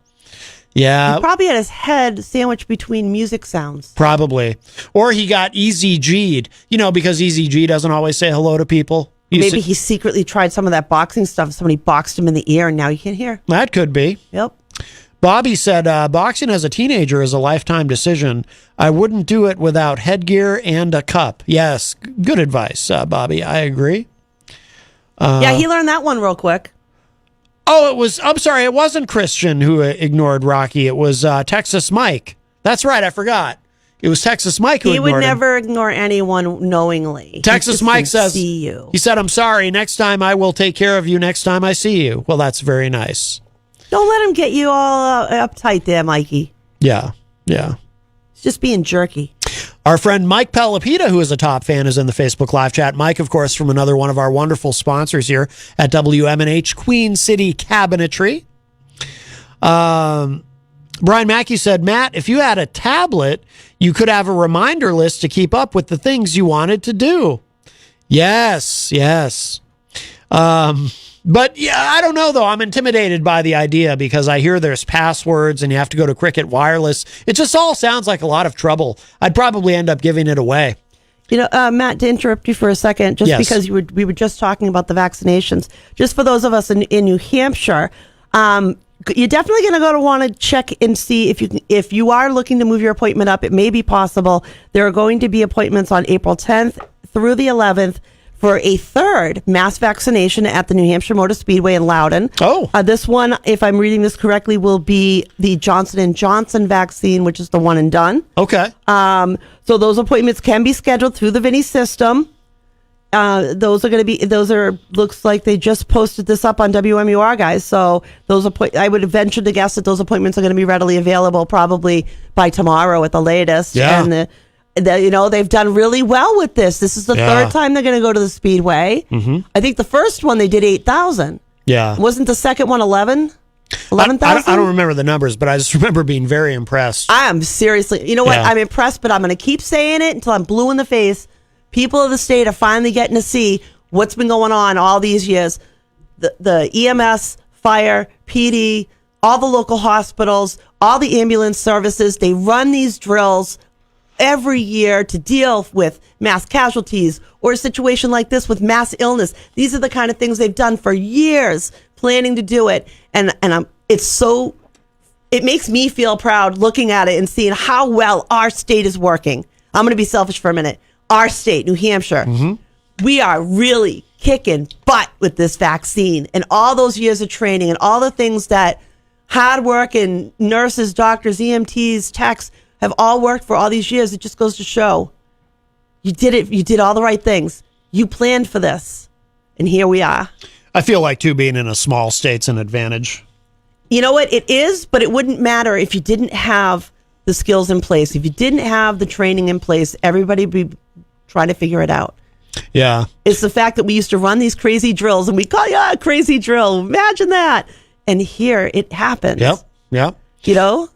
Yeah. He probably had his head sandwiched between music sounds. Probably. Or he got Easy G'd, because Easy G doesn't always say hello to people. Maybe he secretly tried some of that boxing stuff. Somebody boxed him in the ear and now you can't hear. That could be. Yep. Bobby said, boxing as a teenager is a lifetime decision. I wouldn't do it without headgear and a cup. Yes. Good advice, Bobby. I agree. He learned that one real quick. Oh, I'm sorry, it wasn't Christian who ignored Rocky. It was Texas Mike. That's right, I forgot. It was Texas Mike who ignored him. He would never ignore anyone knowingly. Texas Mike says, see you. He said, I'm sorry, next time I will take care of you next time I see you. Well, that's very nice. Don't let him get you all uptight there, Mikey. Yeah. He's just being jerky. Our friend Mike Palapita, who is a top fan, is in the Facebook live chat. Mike, of course, from another one of our wonderful sponsors here at WMNH, Queen City Cabinetry. Brian Mackey said, Matt, if you had a tablet, you could have a reminder list to keep up with the things you wanted to do. Yes. But yeah, I don't know, though. I'm intimidated by the idea because I hear there's passwords and you have to go to Cricket Wireless. It just all sounds like a lot of trouble. I'd probably end up giving it away. Matt, to interrupt you for a second, just because we were just talking about the vaccinations. Just for those of us in New Hampshire, you're definitely going to want to check and see if you are looking to move your appointment up. It may be possible. There are going to be appointments on April 10th through the 11th. For a third mass vaccination at the New Hampshire Motor Speedway in Loudon. Oh. This one, if I'm reading this correctly, will be the Johnson & Johnson vaccine, which is the one and done. Okay. So those appointments can be scheduled through the Vinny system. Looks like they just posted this up on WMUR, guys. So I would venture to guess that those appointments are going to be readily available probably by tomorrow at the latest. Yeah. And they've done really well with this. This is the third time they're going to go to the Speedway. Mm-hmm. I think the first one they did 8,000. Yeah. Wasn't the second one 11,000? I don't remember the numbers, but I just remember being very impressed. I am seriously. You know what? I'm impressed, but I'm going to keep saying it until I'm blue in the face. People of the state are finally getting to see what's been going on all these years. The EMS, fire, PD, all the local hospitals, all the ambulance services, they run these drills every year to deal with mass casualties or a situation like this with mass illness. These are the kind of things they've done for years, planning to do it. And it makes me feel proud looking at it and seeing how well our state is working. I'm going to be selfish for a minute. Our state, New Hampshire, we are really kicking butt with this vaccine, and all those years of training and all the things that hard work and nurses, doctors, EMTs, techs have all worked for all these years. It just goes to show you did it. You did all the right things. You planned for this, and here we are. I feel like, too, being in a small state's an advantage. You know what? It is, but it wouldn't matter if you didn't have the skills in place. If you didn't have the training in place, everybody would be trying to figure it out. Yeah. It's the fact that we used to run these crazy drills, and we call a crazy drill. Imagine that. And here it happens. Yep. You know?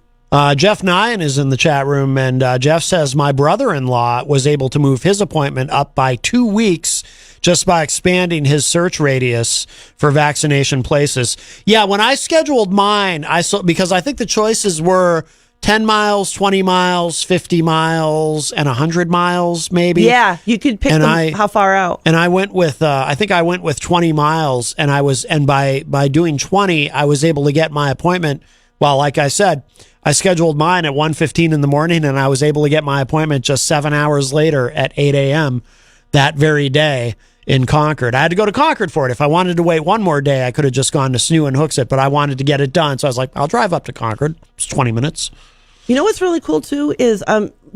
Jeff Nyan is in the chat room, and Jeff says, my brother-in-law was able to move his appointment up by 2 weeks just by expanding his search radius for vaccination places. Yeah, when I scheduled mine, because I think the choices were 10 miles, 20 miles, 50 miles, and 100 miles, maybe. Yeah, you could pick how far out. And I went with, I think I went with 20 miles, and by doing 20, I was able to get my appointment. Well, like I said, I scheduled mine at 1:15 in the morning, and I was able to get my appointment just 7 hours later at 8 a.m. that very day in Concord. I had to go to Concord for it. If I wanted to wait one more day, I could have just gone to Snew and Hooksett, but I wanted to get it done. So I was like, I'll drive up to Concord. It's 20 minutes. You know what's really cool, too, is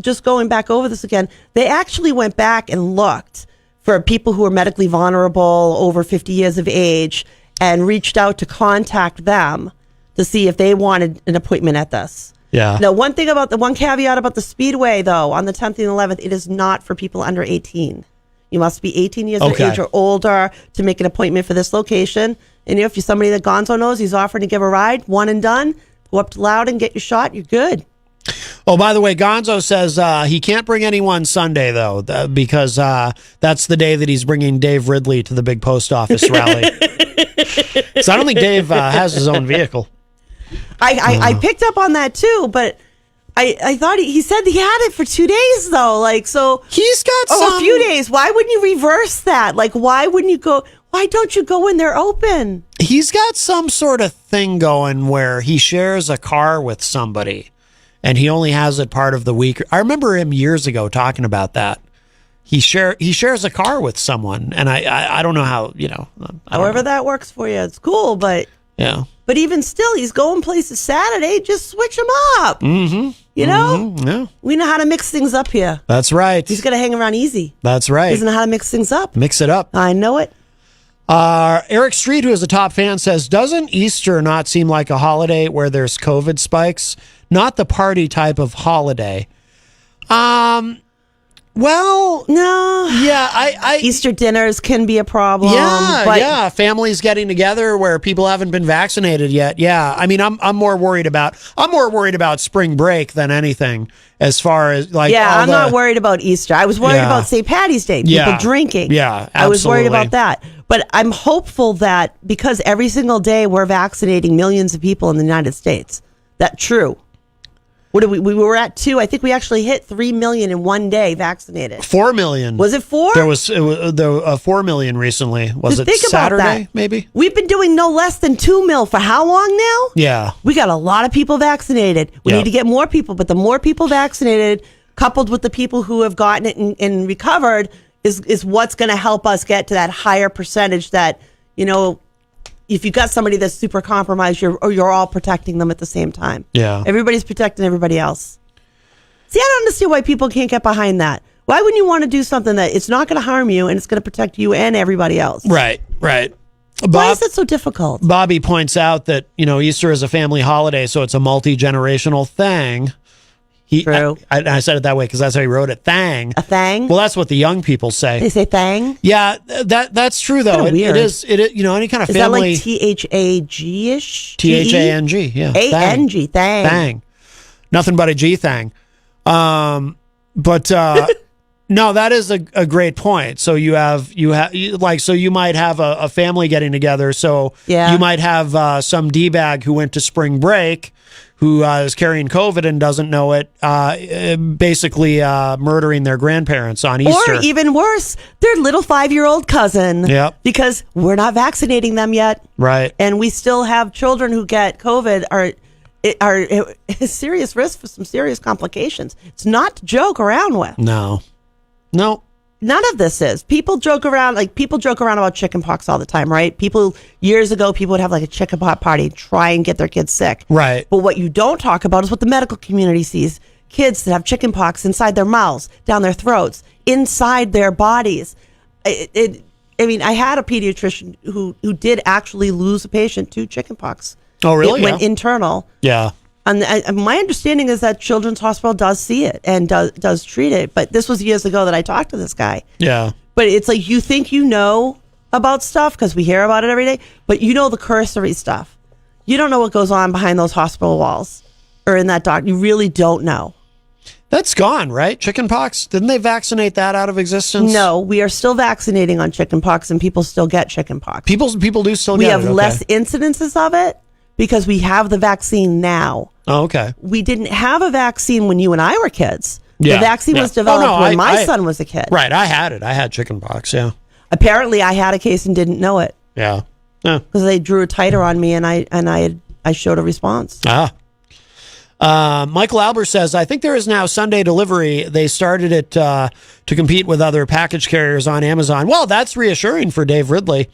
just going back over this again, they actually went back and looked for people who are medically vulnerable, over 50 years of age, and reached out to contact them to see if they wanted an appointment at this. Yeah. Now, one caveat about the Speedway, though, on the 10th and 11th, it is not for people under 18. You must be 18 years of age or older to make an appointment for this location. And if you're somebody that Gonzo knows, he's offering to give a ride, one and done, go up to Loud and get your shot, you're good. Oh, by the way, Gonzo says he can't bring anyone Sunday, though, because that's the day that he's bringing Dave Ridley to the big post office rally. So I don't think Dave has his own vehicle. I picked up on that, too, but I thought he said he had it for 2 days, though. Like, so he's got a few days. Why wouldn't you reverse that? Like, why don't you go when they're open? He's got some sort of thing going where he shares a car with somebody, and he only has it part of the week. I remember him years ago talking about that. He shares a car with someone, and I don't know how, however that works for you, it's cool, but yeah. But even still, he's going places Saturday. Just switch him up. Mm-hmm. You know? Mm-hmm. Yeah. We know how to mix things up here. That's right. He's going to hang around easy. That's right. He doesn't know how to mix things up. Mix it up. I know it. Eric Street, who is a top fan, says, doesn't Easter not seem like a holiday where there's COVID spikes? Not the party type of holiday. Well, no. Yeah, Easter dinners can be a problem. Yeah, families getting together where people haven't been vaccinated yet. Yeah, I mean, I'm more worried about spring break than anything as far as like. Yeah, I'm not worried about Easter. I was worried about St. Patty's Day, people drinking. Yeah, absolutely. I was worried about that. But I'm hopeful that because every single day we're vaccinating millions of people in the United States, that's true. What did we were at 2. I think we actually hit 3 million in one day vaccinated. 4 million. Was it 4? There was 4 million recently. Was it Saturday? Maybe. We've been doing no less than 2 mil for how long now? Yeah. We got a lot of people vaccinated. We need to get more people, but the more people vaccinated, coupled with the people who have gotten it and recovered, is what's going to help us get to that higher percentage that, if you got somebody that's super compromised, you're all protecting them at the same time. Yeah. Everybody's protecting everybody else. See, I don't understand why people can't get behind that. Why wouldn't you want to do something that it's not going to harm you and it's going to protect you and everybody else? Right. Why is it so difficult? Bobby points out that, Easter is a family holiday, so it's a multi-generational thing. True. I said it that way because that's how he wrote it. Thang. A thang? Well, that's what the young people say. They say thang? Yeah, that's true, though. Weird. It is, any kind of is family. Is that like THAG-ish? THANG, yeah. A-N-G, thang. Thang. Nothing but a G thang. No, that is a great point. So you might have a family getting together. So you might have some D-bag who went to spring break who is carrying COVID and doesn't know it, basically murdering their grandparents on Easter. Or even worse, their little 5-year-old cousin. Yep. Because we're not vaccinating them yet. Right. And we still have children who get COVID are a serious risk for some serious complications. It's not to joke around with. No. none of this is. People joke around about chicken pox all the time, right? Years ago, people would have like a chicken pox party, try and get their kids sick. Right. But what you don't talk about is what the medical community sees. Kids that have chicken pox inside their mouths, down their throats, inside their bodies. I had a pediatrician who did actually lose a patient to chicken pox. Oh, really? It went internal. Yeah. And my understanding is that Children's Hospital does see it and does treat it. But this was years ago that I talked to this guy. Yeah. But it's like you think you know about stuff because we hear about it every day, but you know the cursory stuff. You don't know what goes on behind those hospital walls or in that doc. You really don't know. That's gone, right? Chickenpox? Didn't they vaccinate that out of existence? No, we are still vaccinating on chickenpox, and people still get chickenpox. People do still we get it. We have less incidences of it because we have the vaccine now. Oh, okay. We didn't have a vaccine when you and I were kids. Yeah, the vaccine was developed when my son was a kid. Right, I had it. I had chickenpox, yeah. Apparently, I had a case and didn't know it. Yeah. Because they drew a titer on me, and I showed a response. Michael Albert says, I think there is now Sunday delivery. They started it to compete with other package carriers on Amazon. Well, that's reassuring for Dave Ridley.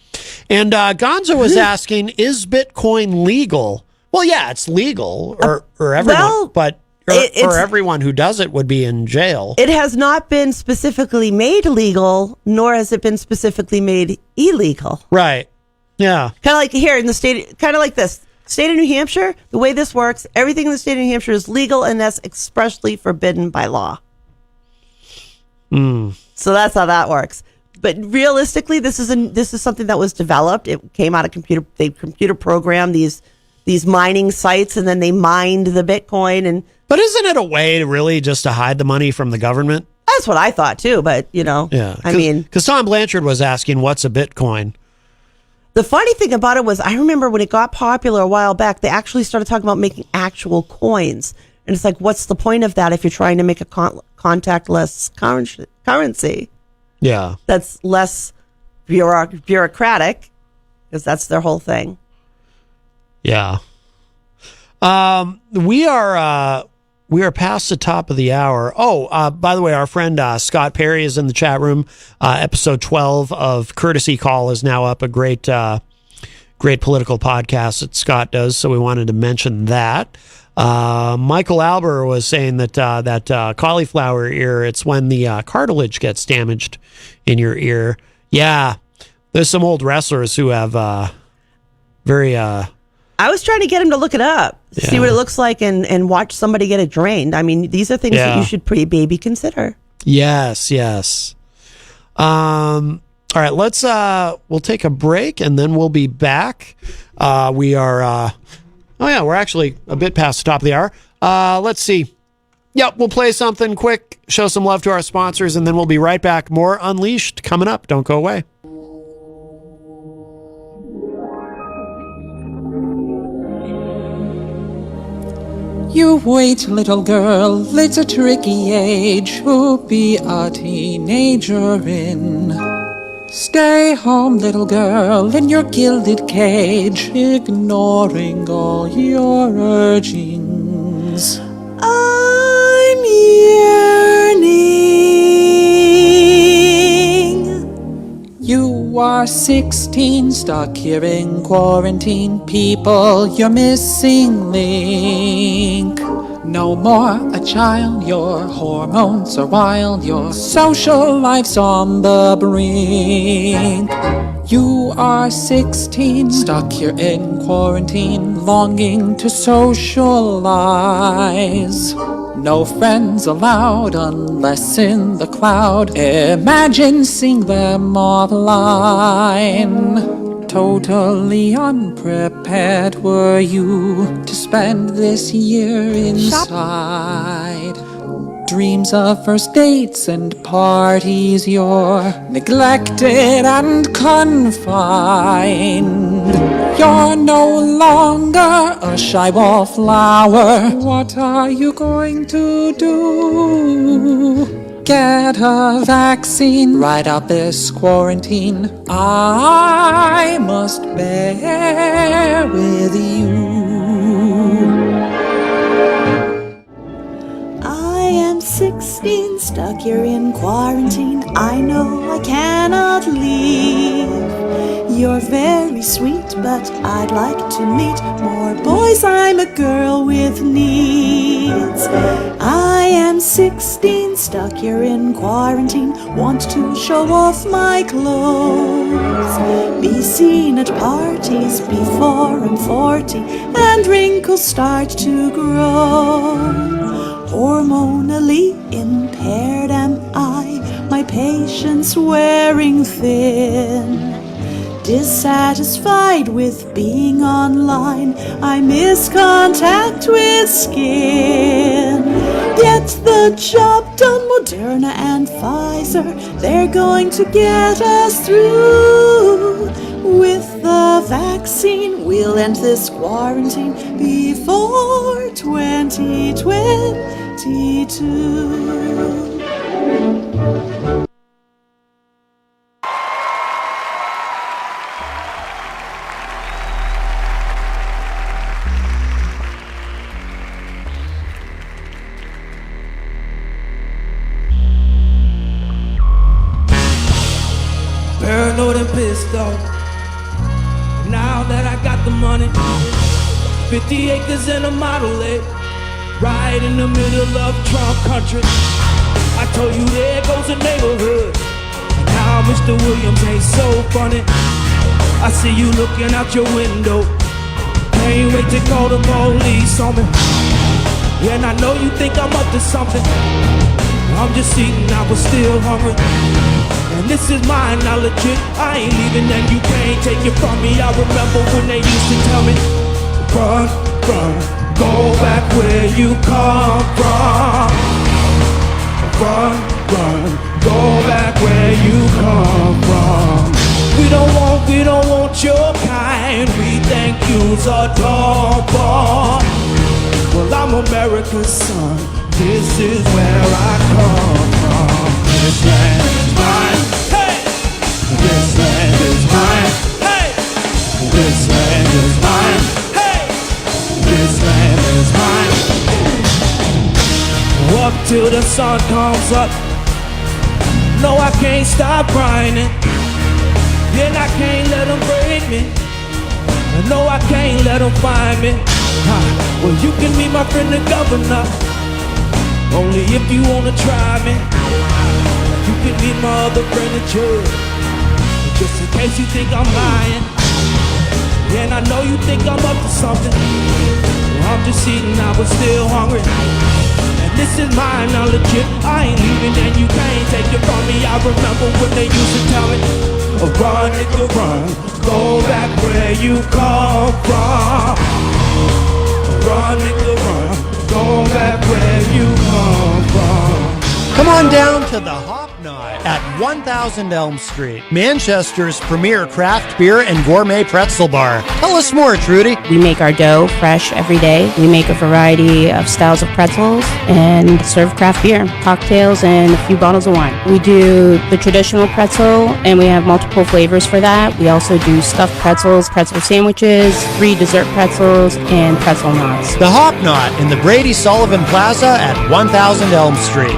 And Gonzo was asking, is Bitcoin legal? Well, yeah, it's legal, or everyone, but everyone who does it would be in jail. It has not been specifically made legal, nor has it been specifically made illegal. Right. Yeah. Kind of like here in the state, kind of like this. State of New Hampshire, the way this works, everything in the state of New Hampshire is legal and that's expressly forbidden by law. So that's how that works. But realistically, this is something that was developed. It came out of they computer programmed these mining sites, and then they mined the Bitcoin. But isn't it a way to really just to hide the money from the government? That's what I thought too. But yeah. I mean, because Tom Blanchard was asking, what's a Bitcoin? The funny thing about it was, I remember when it got popular a while back, they actually started talking about making actual coins. And it's like, what's the point of that if you're trying to make a contactless currency? Yeah. That's less bureaucratic, because that's their whole thing. Yeah. We are past the top of the hour. Oh, by the way, our friend Scott Perry is in the chat room. Episode 12 of Courtesy Call is now up. A great political podcast that Scott does. So we wanted to mention that. Michael Albert was saying that cauliflower ear, it's when the cartilage gets damaged in your ear. Yeah. There's some old wrestlers who have very... I was trying to get him to look it up, see what it looks like, and watch somebody get it drained. I mean, these are things that you should maybe consider. Yes. All right, we'll take a break and then we'll be back. We are, we're actually a bit past the top of the hour. Let's see. Yep, we'll play something quick, show some love to our sponsors, and then we'll be right back. More Unleashed coming up. Don't go away. You wait, little girl, it's a tricky age to be a teenager in. Stay home, little girl, in your gilded cage, ignoring all your urgings. I'm yearning. You are 16, stuck here in quarantine. People, you're missing link. No more a child, your hormones are wild, your social life's on the brink. You are 16, stuck here in quarantine, longing to socialize. No friends allowed unless in the cloud. Imagine seeing them offline. Totally unprepared were you to spend this year inside. Dreams of first dates and parties, you're neglected and confined. You're no longer a shy wallflower. What are you going to do? Get a vaccine, ride out this quarantine. I must bear with you. I am 16, stuck here in quarantine. I know I cannot leave. You're very sweet, but I'd like to meet more boys. I'm a girl with needs. I am 16, stuck here in quarantine. Want to show off my clothes. Be seen at parties before I'm 40 and wrinkles start to grow. Hormonally impaired am I, my patience wearing thin. Dissatisfied with being online, I miss contact with skin. Get the job done, Moderna and Pfizer, they're going to get us through. With the vaccine, we'll end this quarantine before 2022. Paranoid and pissed off. Now that I got the money, 50 acres and a Model A, right in the middle of Trump country. I told you there goes a neighborhood. And now Mr. Williams ain't so funny. I see you looking out your window. Can't wait to call the police on me. Yeah, and I know you think I'm up to something. I'm just eating, I was still hungry. And this is mine, not legit. I ain't leaving and you can't take it from me. I remember when they used to tell me, run, run, go back where you come from. Run, run, go back where you come from. We don't want your kind. We think you's a dog boy. Well, I'm America's son. This is where I come from. This land is mine. Hey! This land is mine. Hey! This land is mine. Hey! This land is mine. Up till the sun comes up. No, I can't stop grinding. And I can't let them break me. No, I can't let them find me. Well, you can be my friend the governor, only if you wanna try me. You can be my other friend the judge, just in case you think I'm lying. And I know you think I'm up to something. Well, I'm just eating, I was still hungry. And this is mine, now legit. I ain't leaving and you can't take it from me. I remember when they used to tell me, run, nigga, run, go back where you come from. Run, nigga, run, go back where you come from. Come on down to the Hop Knot at 1000 Elm Street, Manchester's premier craft beer and gourmet pretzel bar. Tell us more, Trudy. We make our dough fresh every day. We make a variety of styles of pretzels and serve craft beer, cocktails, and a few bottles of wine. We do the traditional pretzel, and we have multiple flavors for that. We also do stuffed pretzels, pretzel sandwiches, 3 dessert pretzels, and pretzel knots. The Hop Knot in the Brady Sullivan Plaza at 1000 Elm Street.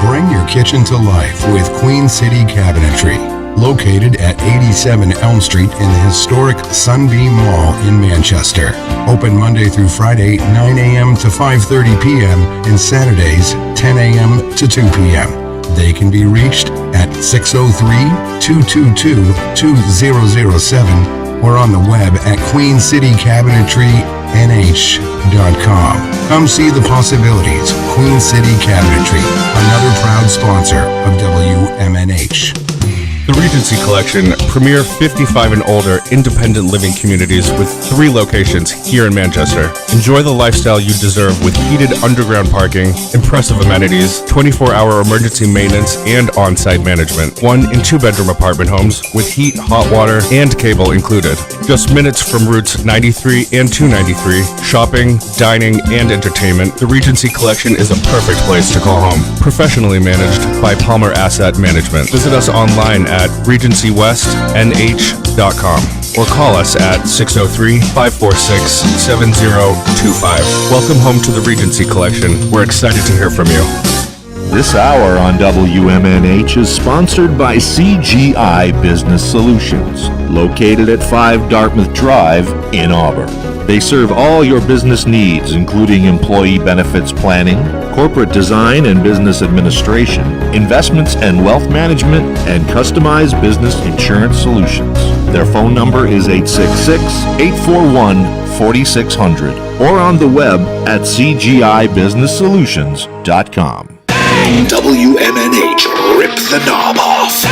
Bring your kitchen to life with Queen City Cabinetry, located at 87 Elm Street in the historic Sunbeam Mall in Manchester. Open Monday through Friday, 9 a.m. to 5:30 p.m. and Saturdays, 10 a.m. to 2 p.m. They can be reached at 603-222-2007 or on the web at queencitycabinetrynh.com. Come see the possibilities. Queen City Cabinetry, another proud sponsor of WMNH. The Regency Collection, premier 55 and older independent living communities with 3 locations here in Manchester. Enjoy the lifestyle you deserve with heated underground parking, impressive amenities, 24-hour emergency maintenance, and on-site management. 1 and 2 bedroom apartment homes with heat, hot water, and cable included. Just minutes from routes 93 and 293. Shopping, dining, and entertainment. The Regency Collection is a perfect place to call home. Professionally managed by Palmer Asset Management. Visit us online at regencywestnh.com or call us at 603-546-7025. Welcome home to the Regency Collection. We're excited to hear from you. This hour on WMNH is sponsored by CGI Business Solutions, located at 5 Dartmouth Drive in Auburn. They serve all your business needs, including employee benefits planning, corporate design and business administration, investments and wealth management, and customized business insurance solutions. Their phone number is 866-841-4600 or on the web at cgibusinesssolutions.com. WMNH, rip the knob off.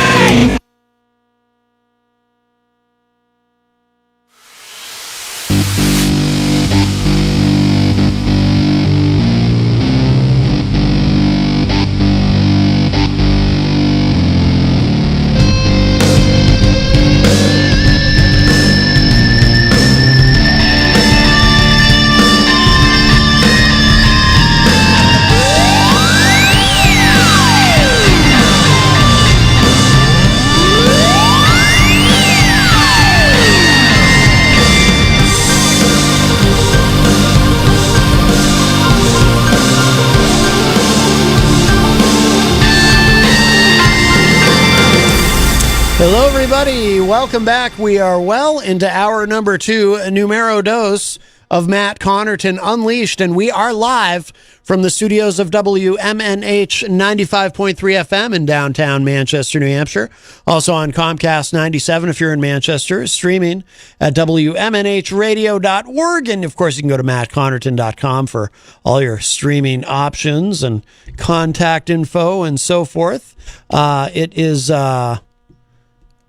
Hello, everybody. Welcome back. We are well into hour number 2, numero dos of Matt Connarton Unleashed, and we are live from the studios of WMNH 95.3 FM in downtown Manchester, New Hampshire. Also on Comcast 97 if you're in Manchester, streaming at WMNHradio.org. And, of course, you can go to mattconnerton.com for all your streaming options and contact info and so forth. It is...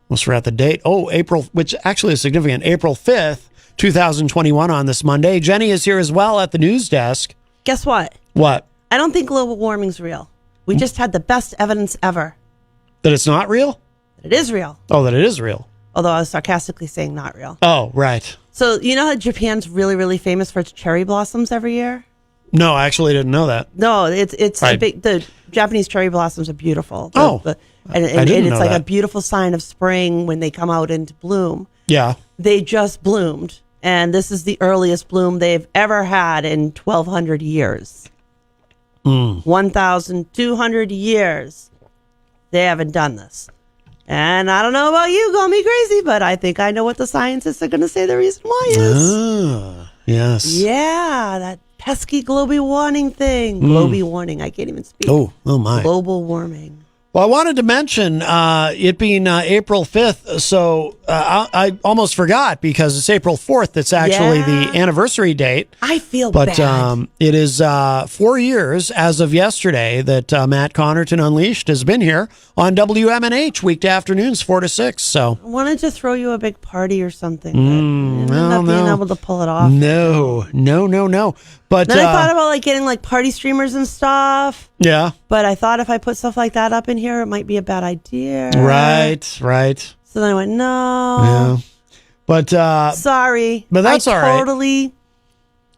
almost forgot the date. Oh, April, which actually is significant. April 5th, 2021 on this Monday. Jenny is here as well at the news desk. Guess what? What? I don't think global warming's real. We just had the best evidence ever. That it's not real? That it is real. Oh, that it is real. Although I was sarcastically saying not real. Oh, right. So you know how Japan's really, really famous for its cherry blossoms every year? No, I actually didn't know that. No, it's Right. the Japanese cherry blossoms are beautiful. I didn't it's know like that. a beautiful sign of spring when they come out into bloom. Yeah. They just bloomed, and this is the earliest bloom they've ever had in 1,200 years. 1,200 years. They haven't done this. And I don't know about you, call me crazy, but I think I know what the scientists are going to say the reason why is. Yes. Yeah, that pesky global warming thing. Global warming. I can't even speak. Oh my. Global warming. Well, I wanted to mention it being April 5th, so I almost forgot because it's April 4th. It's actually the anniversary date. I feel But bad. it is 4 years as of yesterday that Matt Connarton Unleashed has been here on WMNH weekday afternoons 4 to 6. So I wanted to throw you a big party or something. But I ended up being able to pull it off. No. But Then I thought about like getting like party streamers and stuff. Yeah. But I thought if I put stuff like that up in here, it might be a bad idea. Right. So then I went, no. Yeah. But sorry. But that's I all right. totally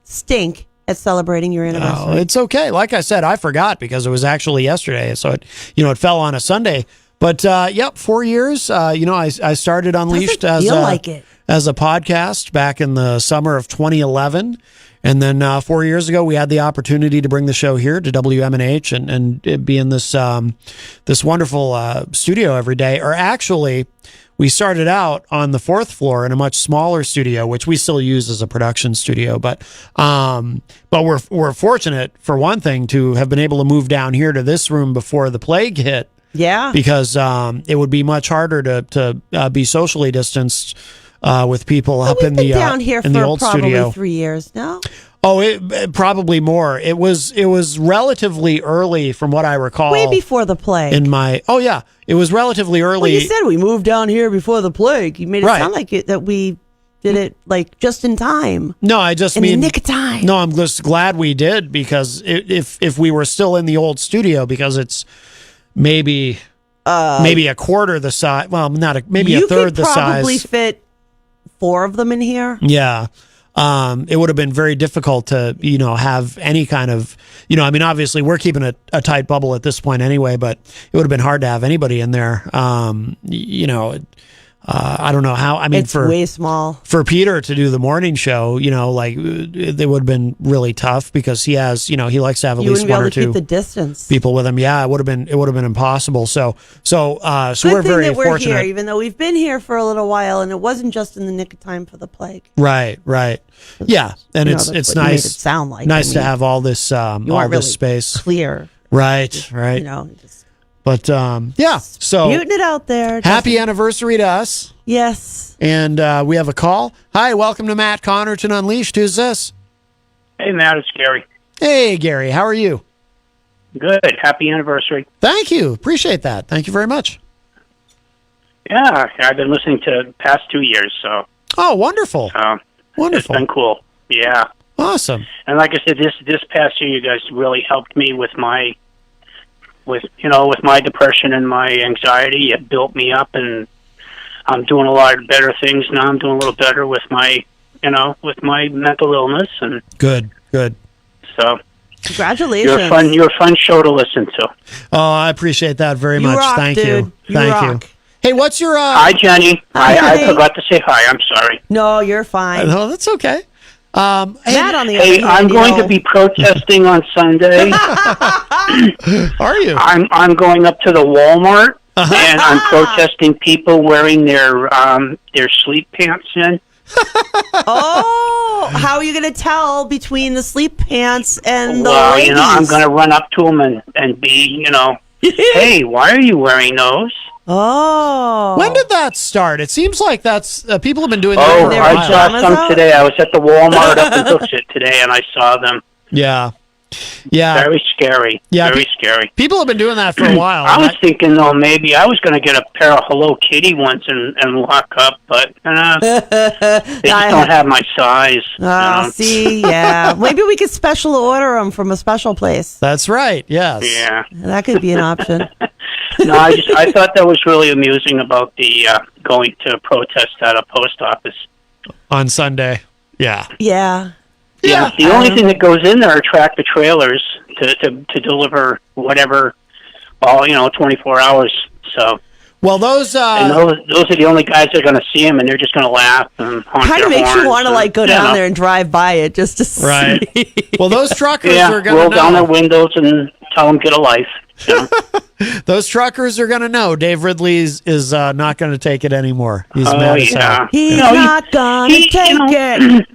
stink at celebrating your anniversary. Oh, it's okay. Like I said, I forgot because it was actually yesterday. So it fell on a Sunday. But 4 years. I started Unleashed as a podcast back in the summer of 2011. And then 4 years ago, we had the opportunity to bring the show here to WMNH and be in this this wonderful studio every day. Or actually, we started out on the 4th floor in a much smaller studio, which we still use as a production studio. But we're fortunate, for one thing, to have been able to move down here to this room before the plague hit. Yeah, because it would be much harder to be socially distanced. With people up in the down here in for the old probably studio. 3 years now. Oh, it probably more. It was relatively early, from what I recall. Way before the plague. It was relatively early. Well, you said we moved down here before the plague. You made it sound like that we did it like just in time. No, I just in mean the nick of time. No, I'm just glad we did, because if we were still in the old studio, because it's maybe a quarter the size. Well, maybe a third the size. You could probably fit 4 of them in here. Yeah. It would have been very difficult to, have any kind of, obviously we're keeping a tight bubble at this point anyway, but it would have been hard to have anybody in there. I don't know how. I mean, It's way small. For Peter to do the morning show, like it would have been really tough because he has, he likes to have at You least wouldn't be one able or to keep two the distance. people with him. Yeah, it would have been impossible. So Good we're thing very that we're fortunate. here, even though we've been here for a little while, and it wasn't just in the nick of time for the plague. Right. Yeah, and That's it's what you made nice. it sound like. Nice I to mean, have all this you all weren't this really space. clear. Right. Just, But yeah, so spewing it out there. Happy anniversary to us. Yes. And we have a call. Hi, welcome to Matt Connarton Unleashed. Who's this? Hey, Matt, it's Gary. Hey, Gary. How are you? Good. Happy anniversary. Thank you. Appreciate that. Thank you very much. Yeah, I've been listening to the past 2 years, so. Oh, wonderful. Wonderful. It's been cool. Yeah. Awesome. And like I said, this past year, you guys really helped me with my depression and my anxiety. It built me up, and I'm doing a lot of better things now. I'm doing a little better with my mental illness, and good. So, congratulations. You're a fun show to listen to. Oh, I appreciate that very much. Rock, Thank dude. you. You Thank rock. you. Hey, what's your Hi, Jenny. I forgot to say hi. I'm sorry. No, you're fine. No, that's okay. Matt, on the other Hey, hand, I'm going to be protesting on Sunday. Are you? I'm going up to the Walmart, and I'm protesting people wearing their sleep pants in. Oh, how are you going to tell between the sleep pants and the Well, ladies? I'm going to run up to them and be, hey, why are you wearing those? Oh. When did that start? It seems like that's people have been doing that Oh, for a I while. saw some today. I was at the Walmart up in Hooksett today, and I saw them. Yeah. Very scary. Yeah, Very scary. People have been doing that for a while. I was thinking, though, maybe I was going to get a pair of Hello Kitty ones and lock up, but they just don't have my size. See, yeah. Maybe we could special order them from a special place. That's right. Yes. Yeah. That could be an option. No, I thought that was really amusing about the going to protest at a post office on Sunday. Yeah. Yeah. Yeah. The only thing that goes in there are tractor trailers to deliver whatever, 24 hours. So. Well, those and those are the only guys that are going to see them, and they're just going to laugh and honk Kind of their makes you horns want to and, go down there and drive by it just to see. Right. Well, those truckers are going to roll know. down their windows and tell them get a life. Those truckers are going to know Dave Ridley is not going to take it anymore. He's mad as hell. He's not going to take it.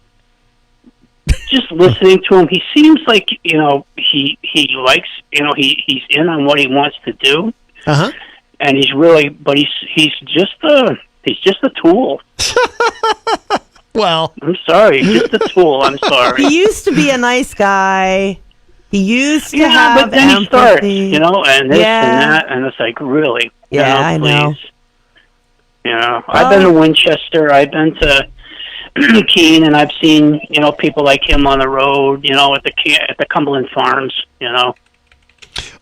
Just listening to him, he seems like he likes he's in on what he wants to do, and he's really, but he's just a tool. Well, I'm sorry, he's just a tool. I'm sorry. He used to be a nice guy. He used to have but then he starts, empathy. and this and that, and it's like really, I know. Please. I've been to Winchester. I've been to Keene, and I've seen people like him on the road. At the Cumberland Farms.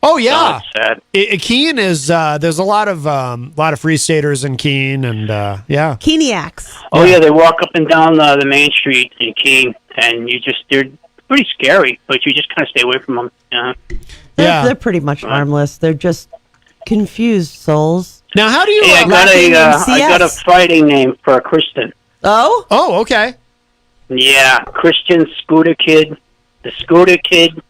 Oh yeah, so it's sad. Keene is there's a lot of free staters in Keene, and yeah, Keeniacs. Oh yeah, they walk up and down the main street in Keene, and they're pretty scary, but you just kind of stay away from them. They're pretty much harmless. They're just confused souls. Now, how do you? Hey, I got a fighting name for a Christian. Oh, okay. Yeah, Christian Scooter Kid, the Scooter Kid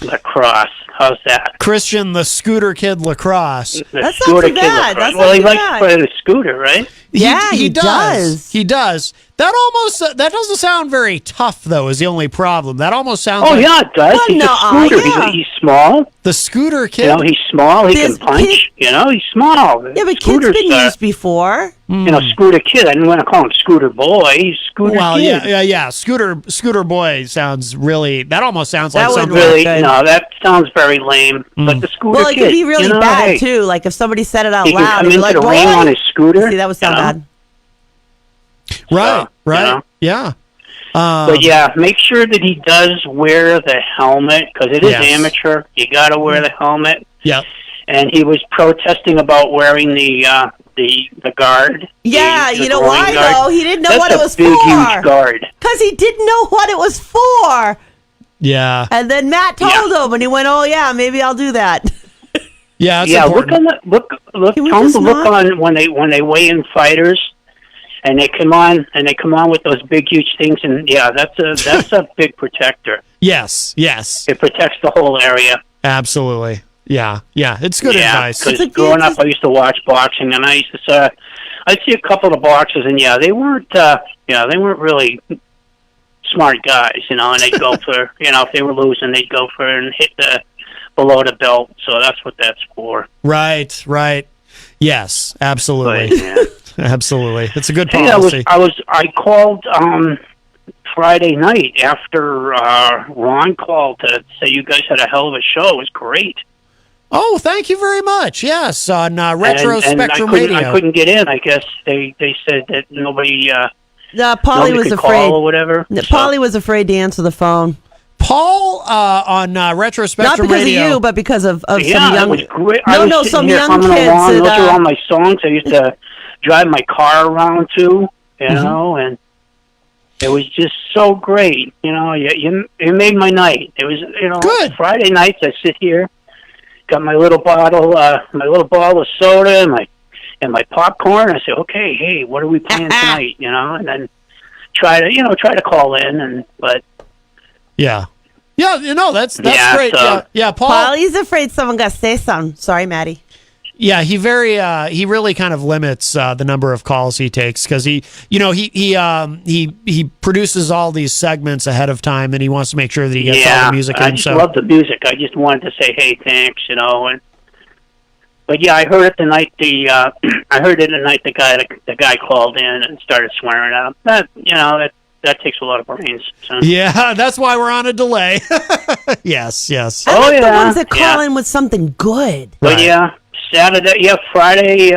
Lacrosse. How's that? Christian, the Scooter Kid Lacrosse. That's not too bad. That's well, not he too likes bad. to play the scooter, right? He does. He does. That almost that doesn't sound very tough, though. Is the only problem. That almost sounds. Oh like, yeah, it does. He's a scooter. yeah. He's small. The Scooter Kid. He's small. He This can punch. He's small. Yeah, but Scooter's, kid's been used before. Scooter Kid. I didn't want to call him Scooter Boy. He's Scooter Well, Kid. yeah. Scooter Boy sounds really. That almost sounds like That would something. Really, no, that sounds very lame. But the Scooter Well, it Kid. could be really bad hey, too. Like if somebody said it out He can loud, come they'd be into like, the ring "Boy!" on his scooter. See, that would sound bad. Right. know? Yeah. But yeah, make sure that he does wear the helmet because it is Yes. amateur. You got to wear the helmet. Yeah. And he was protesting about wearing the guard. Yeah, the you know groin why guard. though? He didn't know That's what it a was big, for. huge guard. Because he didn't know what it was for. Yeah. And then Matt told him, and he went, "Oh yeah, maybe I'll do that." Yeah, it's yeah. important. Look. Can we Tell them just to look not- on when they weigh in fighters, and they come on with those big huge things, and yeah, that's a big protector. Yes. It protects the whole area. Absolutely. Yeah. It's good advice. Because growing up, I used to watch boxing, and I used to I'd see a couple of boxers, and they weren't really smart guys, and they'd go for, if they were losing, they'd go for and hit below the belt. So that's what that's for. Right. Yes, absolutely. But, yeah. Absolutely. It's a good Hey, policy. I called Friday night after Ron called to say you guys had a hell of a show. It was great. Oh, thank you very much. Yes, on Retro and Spectrum Radio. I couldn't get in. I guess they said that nobody. Polly was could afraid. call or whatever. Polly was afraid to answer the phone. Paul on Retro Spectrum Not because Radio. of you, but because of some Yeah, young. it was great. No, I was no, sitting some here young humming kids. along. that, Those are all my songs I used to drive my car around to. Mm-hmm. And it was just so great. You made my night. It was Good. Friday nights. I sit here, got my little bottle of soda and my popcorn. I say, okay, hey, what are we playing tonight? And then try to call in, but Yeah, that's Yeah, great. so- Yeah, Paul. Polly's afraid someone got to say something. Sorry, Maddie. Yeah, he really kind of limits the number of calls he takes because he produces all these segments ahead of time and he wants to make sure that he gets all the music in. I just love the music. I just wanted to say, hey, thanks, but yeah, I heard it the night the guy called in and started swearing at him. That takes a lot of brains. So. Yeah, that's why we're on a delay. Yes. I like the ones that call yeah. in with something good. But Right. yeah, Saturday, Friday.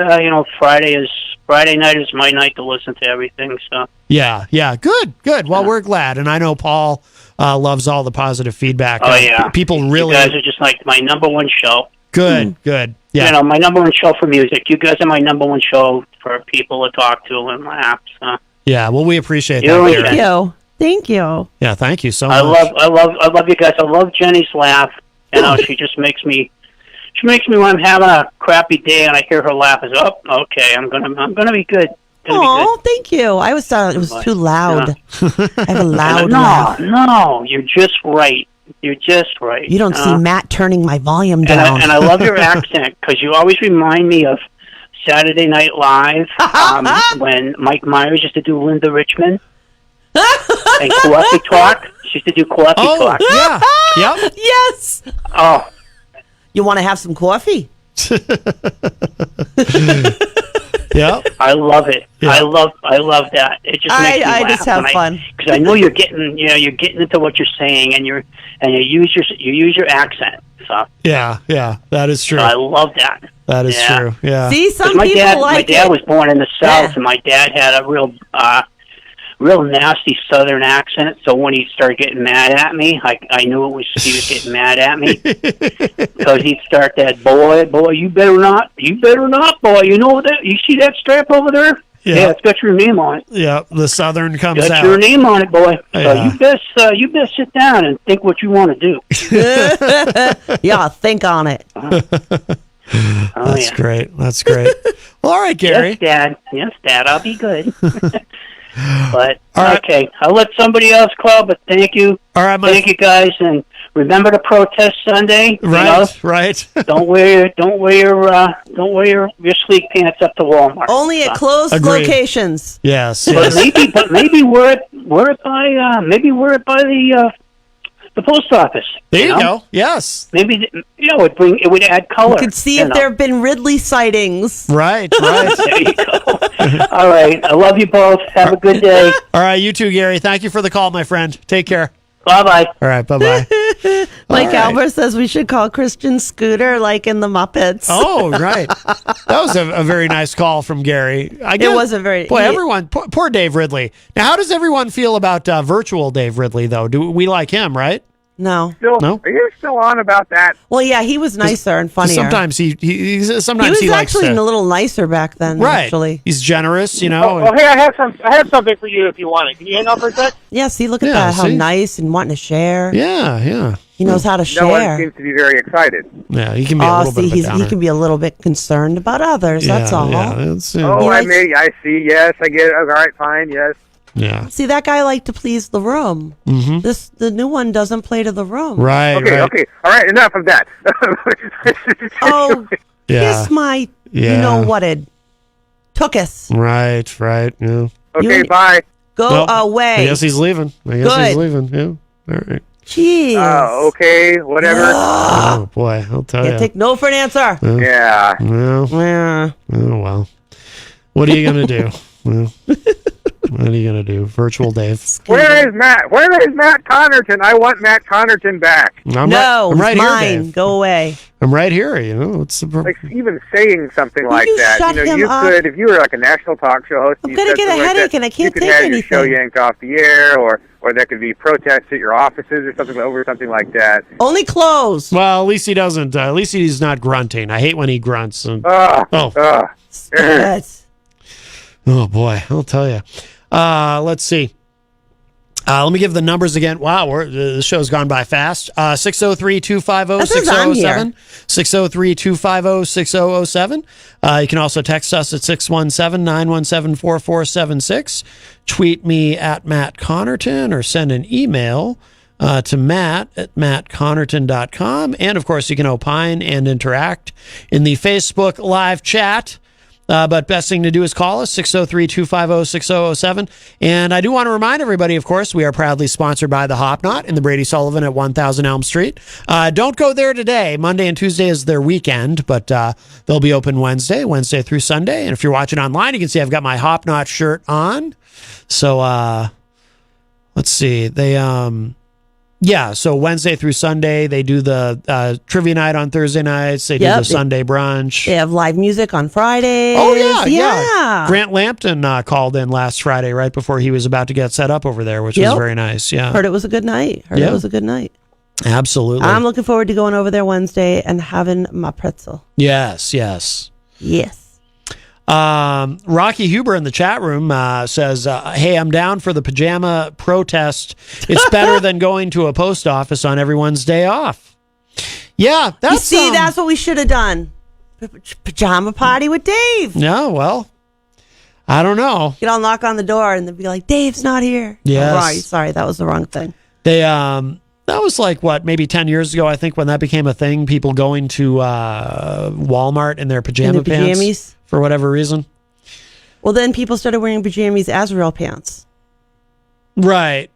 Friday night is my night to listen to everything. So Yeah. Good. Well, we're glad, and I know Paul loves all the positive feedback. oh yeah, people really. You guys are just like my number one show. Good. Yeah. My number one show for music. You guys are my number one show for people to talk to and laugh. So. Yeah. Well, we appreciate You that. and Gary. Thank you. Yeah. Thank you so I much. love you guys. I love Jenny's laugh. She just makes me. She makes me when I'm having a crappy day and I hear her laugh. I say, "Oh, okay, I'm gonna be good." Oh, thank you. I was thought it was too loud. I have a loud No, laugh. no, you're just right. You're just right. You don't see Matt turning my volume down. And I love your accent because you always remind me of Saturday Night Live when Mike Myers used to do Linda Richmond and Coffee Talk. She used to do Coffee Talk. Yeah. Yep. Yes. Oh, You want to have some coffee? Yeah. I love it. Yeah. I love that. It just makes me laugh. I just have fun because I know you're getting into what you're saying, and you use your accent. So Yeah. That is true. I love that. That is Yeah. true. Yeah. See, some my people dad, like my dad it. was born in the South, Yeah. and my dad had a real nasty Southern accent. So when he started getting mad at me, I knew he was getting mad at me because he'd start that boy, you better not, boy. You know that? You see that strap over there? Yeah. It's got your name on it. Yeah. The Southern comes Got out. your name on it, boy. So Yeah. you best sit down and think what you want to do. Yeah, think on it. That's great. That's great. Well, all right, Gary. Yes, Dad. I'll be good. But All right. okay, I'll let somebody else call. But thank you. All right, Thank you guys, and remember to protest Sunday. Right. Don't wear your sleek pants up to Walmart. Only at closed Agreed. locations. Yes. But maybe wear it by the post office. There you go. Yes. Maybe it would add color. You could see if there have been Ridley sightings. Right. There you go. All right. I love you both. Have a good day. All right. You too, Gary. Thank you for the call, my friend. Take care. Bye-bye. All right. Bye-bye. Like All right. Albert says, we should call Christian Scooter like in the Muppets. Oh, right. That was a very nice call from Gary. It was a very... Boy, everyone... Poor Dave Ridley. Now, how does everyone feel about virtual Dave Ridley, though? Do we like him, right? No. No? Are you still on about that? Well, yeah, he was nicer and funnier. Sometimes he was likes actually to, a little nicer back then, right. actually. He's generous, you know. Well, hey, I have something for you if you want it. Can you hang on for a sec? Yeah, see, look at Yeah, that. How see? nice and wanting to share. Yeah. He knows how to No one share. seems to be very excited. Yeah, he can be a little bit of a he downer. can be a little bit concerned about others. Yeah, that's all. yeah, it's, I see. Yes, I get it. All right, fine. Yes. Yeah. See, that guy liked to please the room. Mm-hmm. The new one doesn't play to the room. Right. Okay. All right. Enough of that. Oh, Yeah. kiss my, Yeah. you know what it took us. Right. Yeah. Okay, bye. Go Nope. away. I guess he's leaving. He's Good. leaving. Yeah. All right. Jeez. Okay, whatever. Oh boy, I'll tell Can't you. take no for an answer. Yeah. Well. Oh well. What are you gonna do? Well, what are you gonna do? Virtual Dave. Where is Matt? Where is Matt Connarton? I want Matt Connarton back. I'm no, right it's here, mine. Dave. Go away. I'm right here. You know, it's the Like even saying something like you that. shut You know, him you up? could if you were like a national talk show host. I'm gonna get a headache and I can't you could take have your show anything. yanked off the air, or there could be protests at your offices or something over something like that. Only clothes. Well, at least he doesn't. At least he's not grunting. I hate when he grunts. And, Yes. oh boy, I'll tell you. Let's see. Let me give the numbers again. Wow, the show's gone by fast. 603-250-6007. 603-250-6007. You can also text us at 617-917-4476. Tweet me at Matt Connarton or send an email to matt@mattconnerton.com. And, of course, you can opine and interact in the Facebook live chat. But best thing to do is call us, 603-250-6007. And I do want to remind everybody, of course, we are proudly sponsored by the Hop Knot in the Brady Sullivan at 1000 Elm Street. Don't go there today. Monday and Tuesday is their weekend, but they'll be open Wednesday through Sunday. And if you're watching online, you can see I've got my Hop Knot shirt on. So let's see. So Wednesday through Sunday, they do the trivia night on Thursday nights. They do the Sunday brunch. They have live music on Fridays. Oh, yeah. Grant Lampton called in last Friday right before he was about to get set up over there, which was very nice. Yeah. Heard it was a good night. It was a good night. Absolutely. I'm looking forward to going over there Wednesday and having my pretzel. Yes. Rocky Huber in the chat room says, hey, I'm down for the pajama protest. It's better than going to a post office on everyone's day off. Yeah, that's that's what we should have done. Pajama party with Dave. Yeah, well, I don't know. You'd all knock on the door and they'd be like, Dave's not here. Yes. Oh, right. Sorry, that was the wrong thing. That was like, maybe 10 years ago, I think, when that became a thing, people going to Walmart in their pajama pants for whatever reason. Well, then people started wearing pajamas as real pants. Right.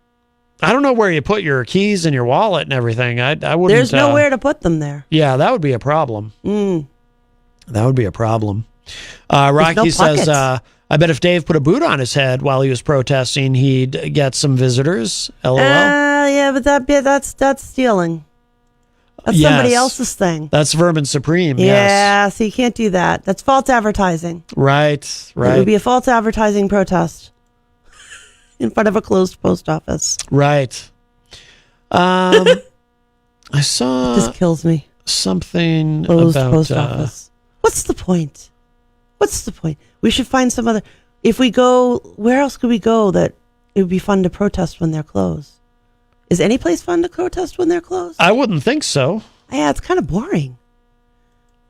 I don't know where you put your keys and your wallet and everything. I wouldn't. There's nowhere to put them there. Yeah, that would be a problem. That would be a problem. Rocky says, I bet if Dave put a boot on his head while he was protesting, he'd get some visitors. LOL. Yeah, but that's stealing. That's somebody else's thing. That's Vermin Supreme. Yeah, so you can't do that. That's false advertising. Right. It would be a false advertising protest in front of a closed post office. Right. I saw. This kills me. Something closed about post office. What's the point? We should find some other. If we go, where else could we go that it would be fun to protest when they're closed? Is any place fun to protest when they're closed? I wouldn't think so. Yeah, it's kind of boring.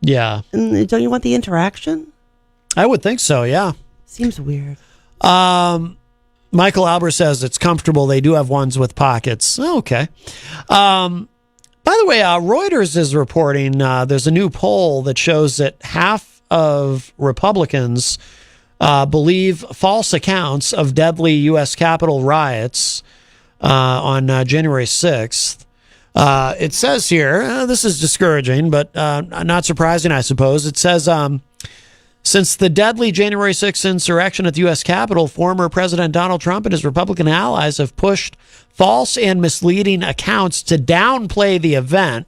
Yeah. And don't you want the interaction? I would think so, yeah. Seems weird. Michael Albert says it's comfortable. They do have ones with pockets. Oh, okay. By the way, Reuters is reporting there's a new poll that shows that half of Republicans believe false accounts of deadly U.S. Capitol riots on January 6th. It says here, this is discouraging, but not surprising, I suppose. It says, since the deadly January 6th insurrection at the U.S. Capitol, former President Donald Trump and his Republican allies have pushed false and misleading accounts to downplay the event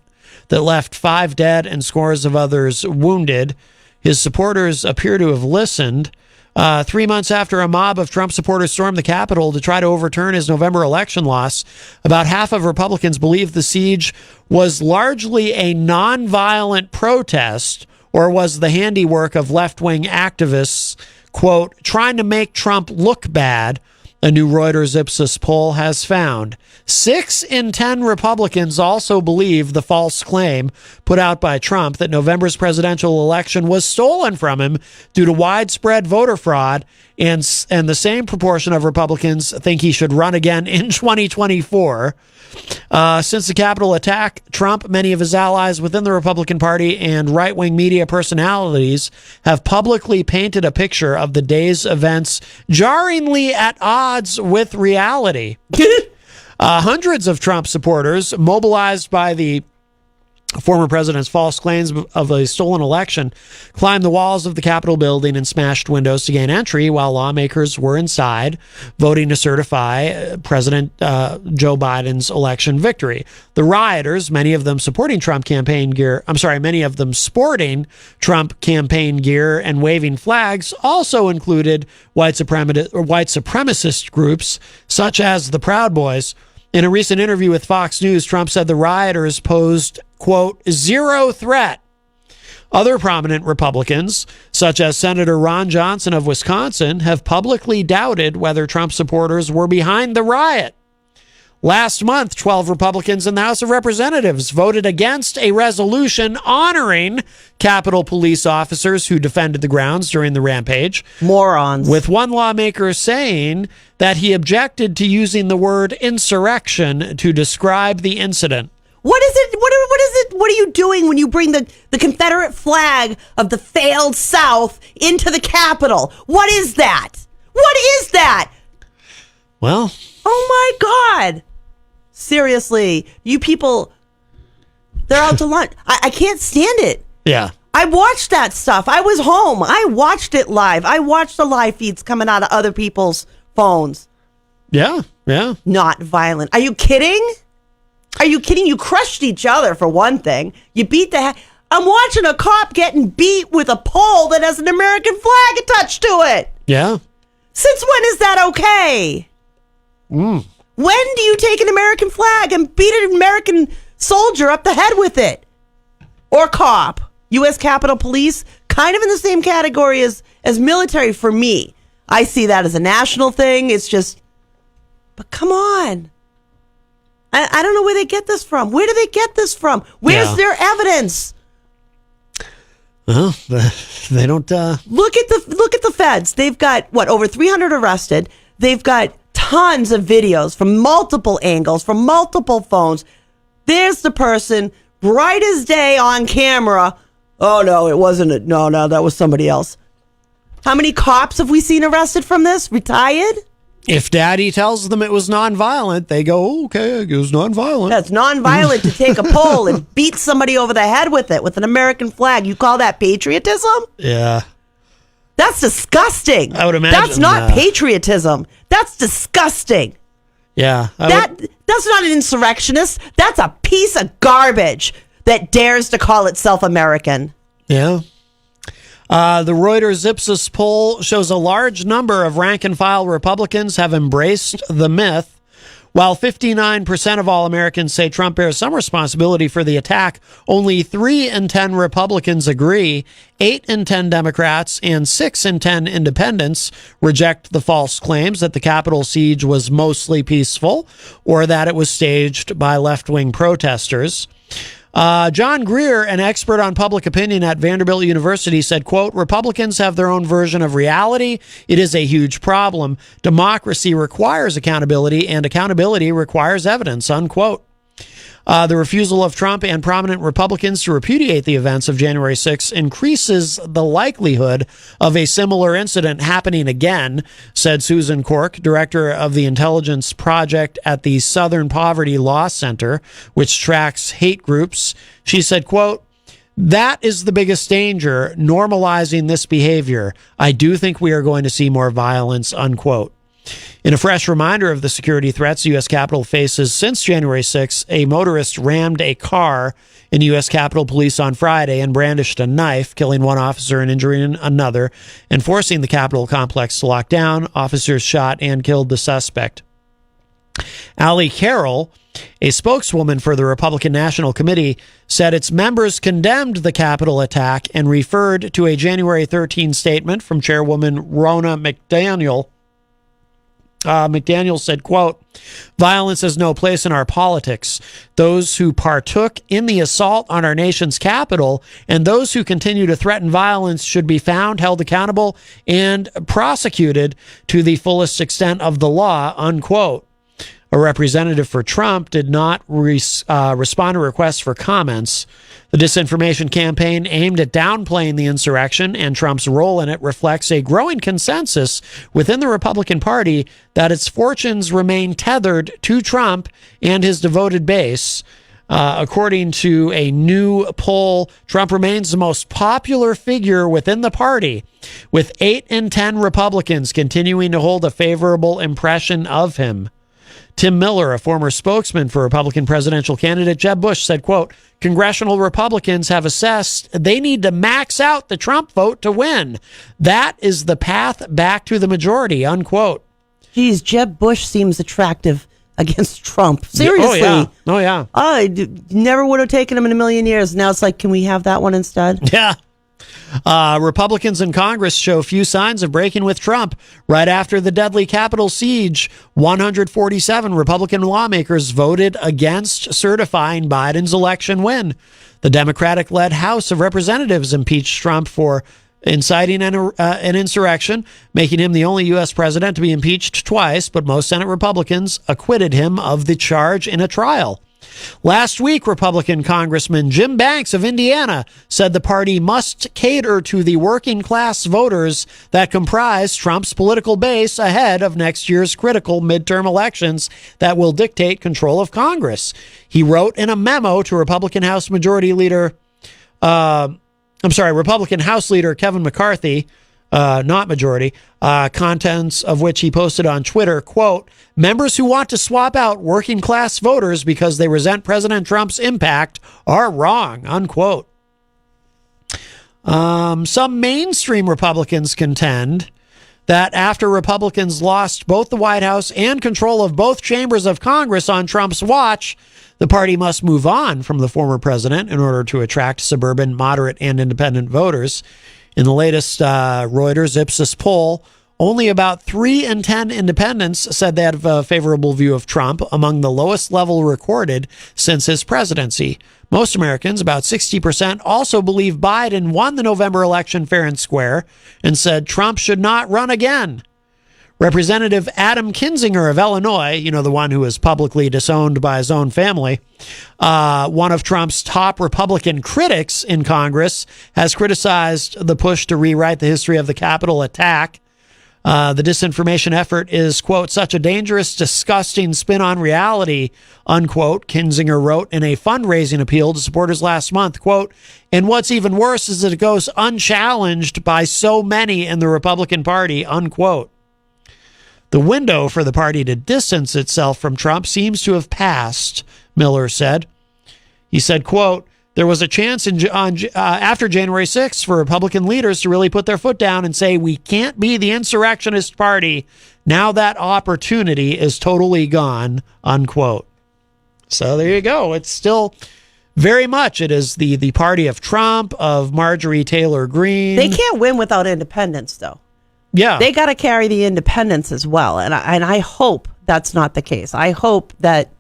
that left 5 dead and scores of others wounded. His supporters appear to have listened. 3 months after a mob of Trump supporters stormed the Capitol to try to overturn his November election loss, about half of Republicans believe the siege was largely a nonviolent protest or was the handiwork of left-wing activists, quote, trying to make Trump look bad a new Reuters Ipsos poll has found. 6 in 10 Republicans also believe the false claim put out by Trump that November's presidential election was stolen from him due to widespread voter fraud, and the same proportion of Republicans think he should run again in 2024. Since the Capitol attack, Trump, many of his allies within the Republican Party, and right-wing media personalities have publicly painted a picture of the day's events jarringly at odds with reality. Hundreds of Trump supporters, mobilized by the former president's false claims of a stolen election, climbed the walls of the Capitol building and smashed windows to gain entry while lawmakers were inside voting to certify President Joe Biden's election victory. The rioters, many of them sporting Trump campaign gear and waving flags, also included white supremacist groups such as the Proud Boys. In a recent interview with Fox News, Trump said the rioters posed, quote, zero threat. Other prominent Republicans, such as Senator Ron Johnson of Wisconsin, have publicly doubted whether Trump supporters were behind the riot. Last month, 12 Republicans in the House of Representatives voted against a resolution honoring Capitol Police officers who defended the grounds during the rampage. Morons. With one lawmaker saying that he objected to using the word insurrection to describe the incident. What is it? What is it? What are you doing when you bring the Confederate flag of the failed South into the Capitol? What is that? What is that? Well. Oh my God. Seriously, you people, they're out to lunch. I can't stand it. Yeah. I watched that stuff. I was home. I watched it live. I watched the live feeds coming out of other people's phones. Yeah, yeah. Not violent. Are you kidding? Are you kidding? You crushed each other, for one thing. You beat the I'm watching a cop getting beat with a pole that has an American flag attached to it. Yeah. Since when is that okay? When do you take an American flag and beat an American soldier up the head with it? Or cop? U.S. Capitol Police, kind of in the same category as military for me. I see that as a national thing. It's just, but come on. I don't know where they get this from. Where do they get this from? Where's their evidence? Well, they don't. Look at the feds. They've got over 300 arrested. They've got tons of videos from multiple angles, from multiple phones. There's the person, bright as day on camera. Oh no, it wasn't. No, that was somebody else. How many cops have we seen arrested from this? Retired? If Daddy tells them it was nonviolent, they go, okay, it was nonviolent. That's nonviolent to take a pole and beat somebody over the head with it, with an American flag. You call that patriotism? Yeah. That's disgusting. I would imagine. That's not patriotism. That's disgusting. Yeah. That's not an insurrectionist. That's a piece of garbage that dares to call itself American. Yeah. The Reuters Ipsos poll shows a large number of rank-and-file Republicans have embraced the myth. While 59% of all Americans say Trump bears some responsibility for the attack, only 3 in 10 Republicans agree, 8 in 10 Democrats, and 6 in 10 independents reject the false claims that the Capitol siege was mostly peaceful or that it was staged by left-wing protesters. John Greer, an expert on public opinion at Vanderbilt University, said, quote, Republicans have their own version of reality. It is a huge problem. Democracy requires accountability, and accountability requires evidence, unquote. The refusal of Trump and prominent Republicans to repudiate the events of January 6th increases the likelihood of a similar incident happening again, said Susan Cork, director of the Intelligence Project at the Southern Poverty Law Center, which tracks hate groups. She said, quote, that is the biggest danger, normalizing this behavior. I do think we are going to see more violence, unquote. In a fresh reminder of the security threats the U.S. Capitol faces since January 6th, a motorist rammed a car in U.S. Capitol Police on Friday and brandished a knife, killing one officer and injuring another, and forcing the Capitol complex to lock down. Officers shot and killed the suspect. Allie Carroll, a spokeswoman for the Republican National Committee, said its members condemned the Capitol attack and referred to a January 13 statement from Chairwoman Ronna McDaniel McDaniel said, quote, "Violence has no place in our politics. Those who partook in the assault on our nation's capital and those who continue to threaten violence should be found, held accountable, and prosecuted to the fullest extent of the law," unquote. A representative for Trump did not respond to requests for comments. The disinformation campaign aimed at downplaying the insurrection and Trump's role in it reflects a growing consensus within the Republican Party that its fortunes remain tethered to Trump and his devoted base. According to a new poll, Trump remains the most popular figure within the party, with 8 in 10 Republicans continuing to hold a favorable impression of him. Tim Miller, a former spokesman for Republican presidential candidate Jeb Bush, said, quote, "Congressional Republicans have assessed they need to max out the Trump vote to win. That is the path back to the majority," unquote. Geez, Jeb Bush seems attractive against Trump. Seriously. Oh, yeah. I never would have taken him in a million years. Now it's like, can we have that one instead? Yeah. Republicans in Congress show few signs of breaking with Trump. Right after the deadly Capitol siege, 147 Republican lawmakers voted against certifying Biden's election win. The Democratic-led House of Representatives impeached Trump for inciting an insurrection, making him the only U.S. president to be impeached twice, but most Senate Republicans acquitted him of the charge in a trial. Last week, Republican Congressman Jim Banks of Indiana said the party must cater to the working class voters that comprise Trump's political base ahead of next year's critical midterm elections that will dictate control of Congress. He wrote in a memo to Republican House Leader Kevin McCarthy, not majority, contents of which he posted on Twitter, quote, "Members who want to swap out working class voters because they resent President Trump's impact are wrong," unquote. Some mainstream Republicans contend that after Republicans lost both the White House and control of both chambers of Congress on Trump's watch, the party must move on from the former president in order to attract suburban, moderate, and independent voters. In the latest Reuters Ipsos poll, only about 3 in 10 independents said they have a favorable view of Trump, among the lowest level recorded since his presidency. Most Americans, about 60%, also believe Biden won the November election fair and square and said Trump should not run again. Representative Adam Kinzinger of Illinois, the one who is publicly disowned by his own family, one of Trump's top Republican critics in Congress, has criticized the push to rewrite the history of the Capitol attack. The disinformation effort is, quote, "such a dangerous, disgusting spin on reality," unquote, Kinzinger wrote in a fundraising appeal to supporters last month, quote, "and what's even worse is that it goes unchallenged by so many in the Republican Party," unquote. The window for the party to distance itself from Trump seems to have passed, Miller said. He said, quote, "There was a chance after January 6th for Republican leaders to really put their foot down and say, we can't be the insurrectionist party. Now that opportunity is totally gone," unquote. So there you go. It's still very much, it is the party of Trump, of Marjorie Taylor Greene. They can't win without independents, though. Yeah. They got to carry the independents as well. And I hope that's not the case. I hope that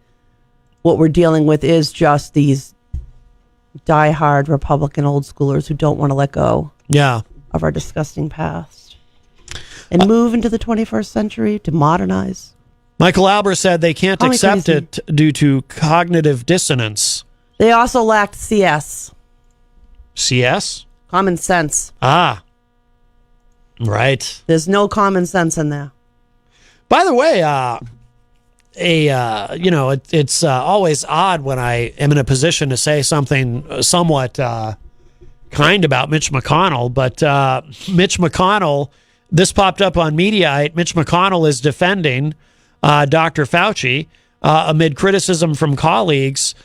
what we're dealing with is just these diehard Republican old schoolers who don't want to let go of our disgusting past and move into the 21st century to modernize. Michael Albert said they can't accept it due to cognitive dissonance. They also lacked CS. CS? Common sense. Ah. Right. There's no common sense in there. By the way, it's always odd when I am in a position to say something somewhat kind about Mitch McConnell, but Mitch McConnell, this popped up on Mediaite. Mitch McConnell is defending Dr. Fauci amid criticism from colleagues,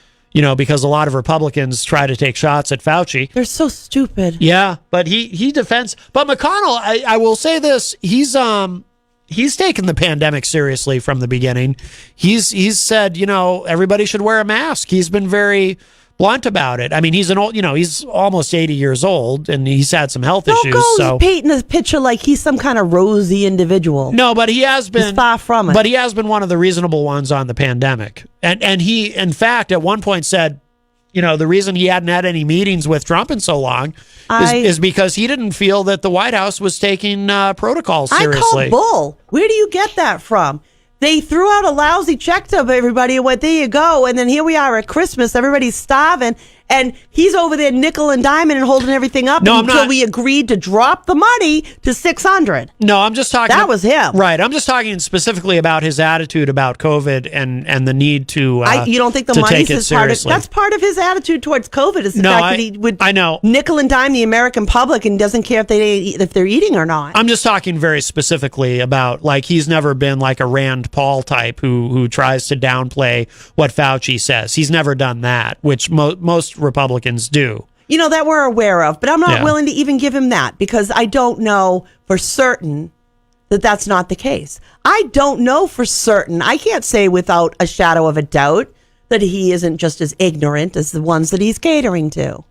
because a lot of Republicans try to take shots at Fauci. They're so stupid. Yeah, but he defends. But McConnell, I will say this, he's taken the pandemic seriously from the beginning. He's said, everybody should wear a mask. He's been very blunt about it. I mean, he's he's almost 80 years old, and he's had some health Don't issues. go So painting this picture like he's some kind of rosy individual. no, but he has been He's far from it. But he has been one of the reasonable ones on the pandemic, and he, in fact, at one point said, the reason he hadn't had any meetings with Trump in so long is because he didn't feel that the White House was taking protocol seriously. I call bull. Where do you get that from? They threw out a lousy check to everybody and went, there you go. And then here we are at Christmas. Everybody's starving. And he's over there nickel and diamond and holding everything up until we agreed to drop the money to $600. No, I'm just talking. That was him. Right. I'm just talking specifically about his attitude about COVID and the need to you don't think the money's his part of that's part of his attitude towards COVID is the fact that he would nickel and dime the American public and doesn't care if they're eating or not. I'm just talking very specifically about, like, he's never been like a Rand Paul type who tries to downplay what Fauci says. He's never done that, which most Republicans do. That we're aware of, but I'm not willing to even give him that because I don't know for certain that that's not the case. I don't know for certain. I can't say without a shadow of a doubt that he isn't just as ignorant as the ones that he's catering to.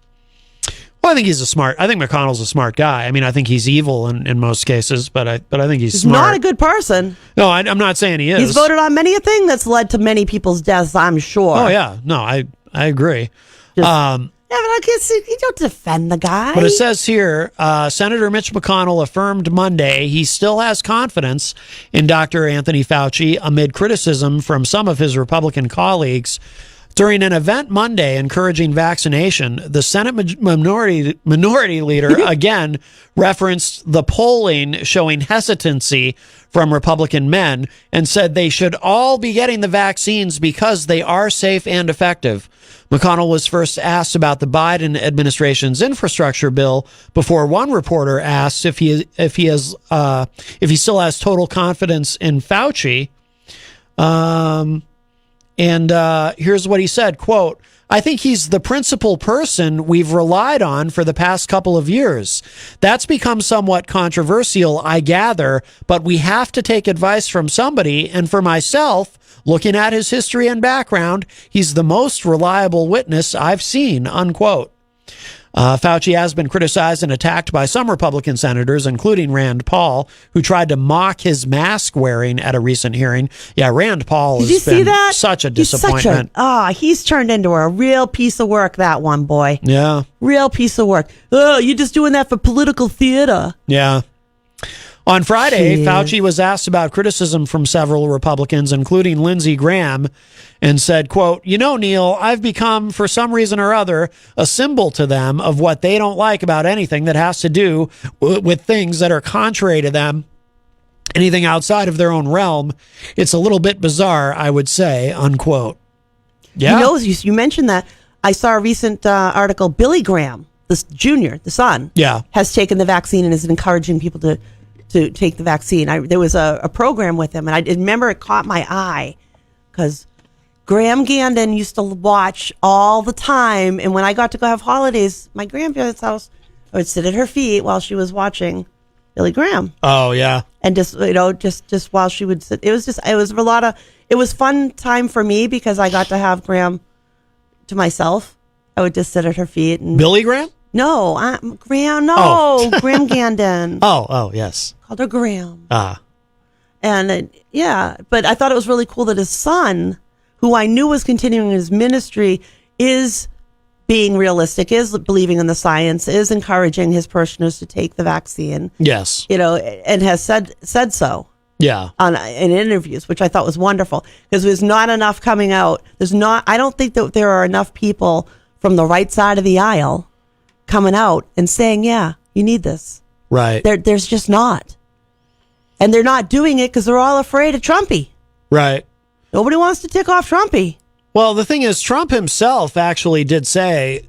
Well, I think I think McConnell's a smart guy. I mean, I think he's evil in most cases, but I think he's smart. Not a good person. No, I'm not saying he is. He's voted on many a thing that's led to many people's deaths, I'm sure. Oh, yeah. No, I agree. Yeah, but I guess you don't defend the guy. But it says here, Senator Mitch McConnell affirmed Monday he still has confidence in Dr. Anthony Fauci amid criticism from some of his Republican colleagues. During an event Monday encouraging vaccination, the Senate minority leader again referenced the polling showing hesitancy from Republican men and said they should all be getting the vaccines because they are safe and effective. McConnell was first asked about the Biden administration's infrastructure bill before one reporter asked if he still has total confidence in Fauci. And here's what he said, quote, "I think he's the principal person we've relied on for the past couple of years. That's become somewhat controversial, I gather, but we have to take advice from somebody. And for myself, looking at his history and background, he's the most reliable witness I've seen," unquote. Fauci has been criticized and attacked by some Republican senators, including Rand Paul, who tried to mock his mask wearing at a recent hearing. Yeah, Rand Paul has been such a disappointment. He's turned into a real piece of work, that one boy. Yeah. Real piece of work. Oh, you're just doing that for political theater. Yeah. On Friday, Fauci was asked about criticism from several Republicans, including Lindsey Graham, and said, quote, Neil, I've become, for some reason or other, a symbol to them of what they don't like about anything that has to do with things that are contrary to them, anything outside of their own realm. It's a little bit bizarre, I would say," unquote. Yeah. You mentioned that. I saw a recent article, Billy Graham, the son, has taken the vaccine and is encouraging people to take the vaccine. There was a program with him, and I remember it caught my eye because Graham Gandon used to watch all the time. And when I got to go have holidays, my grandparents' house, I would sit at her feet while she was watching Billy Graham. Oh, yeah. And just while she would sit, it was fun time for me because I got to have Graham to myself. I would just sit at her feet. And Billy Graham? No, Graham. No, Graham Gandon. Oh, yes. Called her Graham. And but I thought it was really cool that his son, who I knew was continuing his ministry, is being realistic, is believing in the science, is encouraging his parishioners to take the vaccine. Yes. And has said so. Yeah. In interviews, which I thought was wonderful because there's not enough coming out. I don't think that there are enough people from the right side of the aisle coming out and saying, yeah, you need this. Right. There's just not. And they're not doing it because they're all afraid of Trumpy. Right. Nobody wants to tick off Trumpy. Well, the thing is, Trump himself actually did say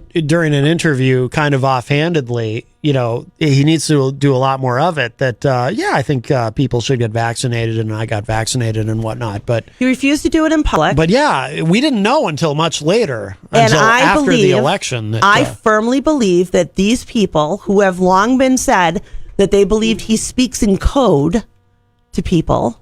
during an interview, kind of offhandedly, he needs to do a lot more of it. That, I think people should get vaccinated, and I got vaccinated and whatnot. But he refused to do it in public. But yeah, we didn't know until much later, after the election. I firmly believe that these people who have long been said that they believed he speaks in code to people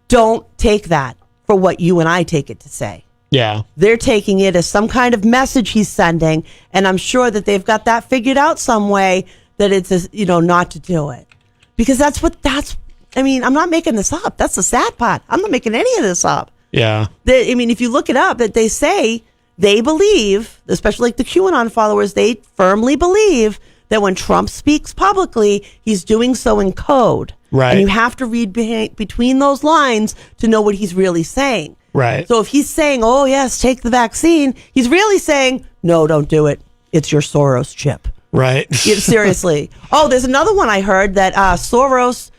don't take that for what you and I take it to say. Yeah. They're taking it as some kind of message he's sending, and I'm sure that they've got that figured out some way that it's, not to do it. Because I'm not making this up. That's the sad part. I'm not making any of this up. Yeah. If you look it up, that they say they believe, especially like the QAnon followers, they firmly believe that when Trump speaks publicly, he's doing so in code. Right. And you have to read between those lines to know what he's really saying. Right. So if he's saying, oh, yes, take the vaccine, he's really saying, no, don't do it. It's your Soros chip. Right. Seriously. Oh, there's another one I heard that Soros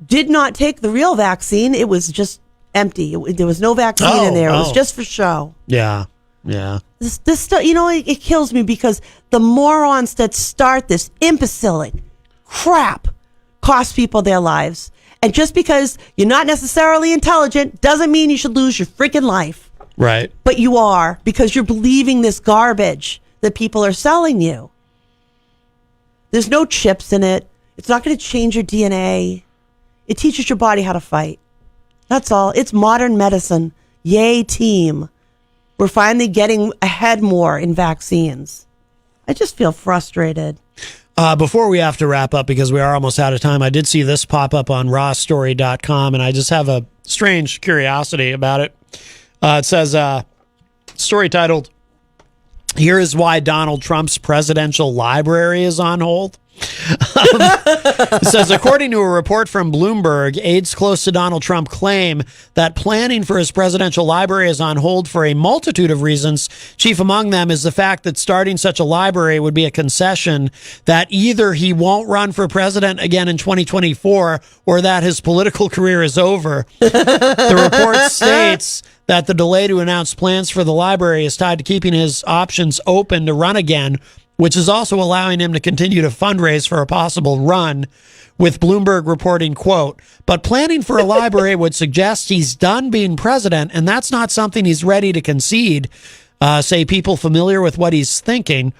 did not take the real vaccine. It was just empty. There was no vaccine in there. It was just for show. Yeah. Yeah. This stuff, it kills me because the morons that start this imbecile crap cost people their lives. And just because you're not necessarily intelligent doesn't mean you should lose your freaking life. Right. But you are, because you're believing this garbage that people are selling you. There's no chips in it. It's not going to change your DNA. It teaches your body how to fight. That's all. It's modern medicine. Yay, team. We're finally getting ahead more in vaccines. I just feel frustrated. Before we have to wrap up, because we are almost out of time, I did see this pop up on rawstory.com, and I just have a strange curiosity about it. It says, story titled, "Here is why Donald Trump's presidential library is on hold." It says, according to a report from Bloomberg, aides close to Donald Trump claim that planning for his presidential library is on hold for a multitude of reasons. Chief among them is the fact that starting such a library would be a concession that either he won't run for president again in 2024 or that his political career is over. The report states that the delay to announce plans for the library is tied to keeping his options open to run again, which is also allowing him to continue to fundraise for a possible run, with Bloomberg reporting, quote, "But planning for a library would suggest he's done being president, and that's not something he's ready to concede," say people familiar with what he's thinking.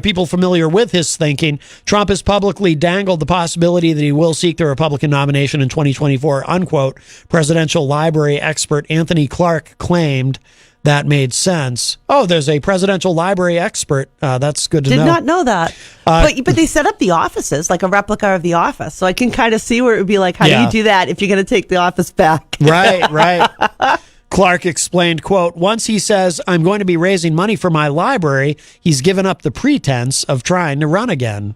People familiar with his thinking. Trump has publicly dangled the possibility that he will seek the Republican nomination in 2024, unquote. Presidential library expert Anthony Clark claimed that made sense. Oh, there's a presidential library expert. That's good to know. Did not know that. But they set up the offices, like a replica of the office. So I can kind of see where it would be like, how do you do that if you're going to take the office back? Right. Clark explained, quote, "Once he says, I'm going to be raising money for my library, he's given up the pretense of trying to run again."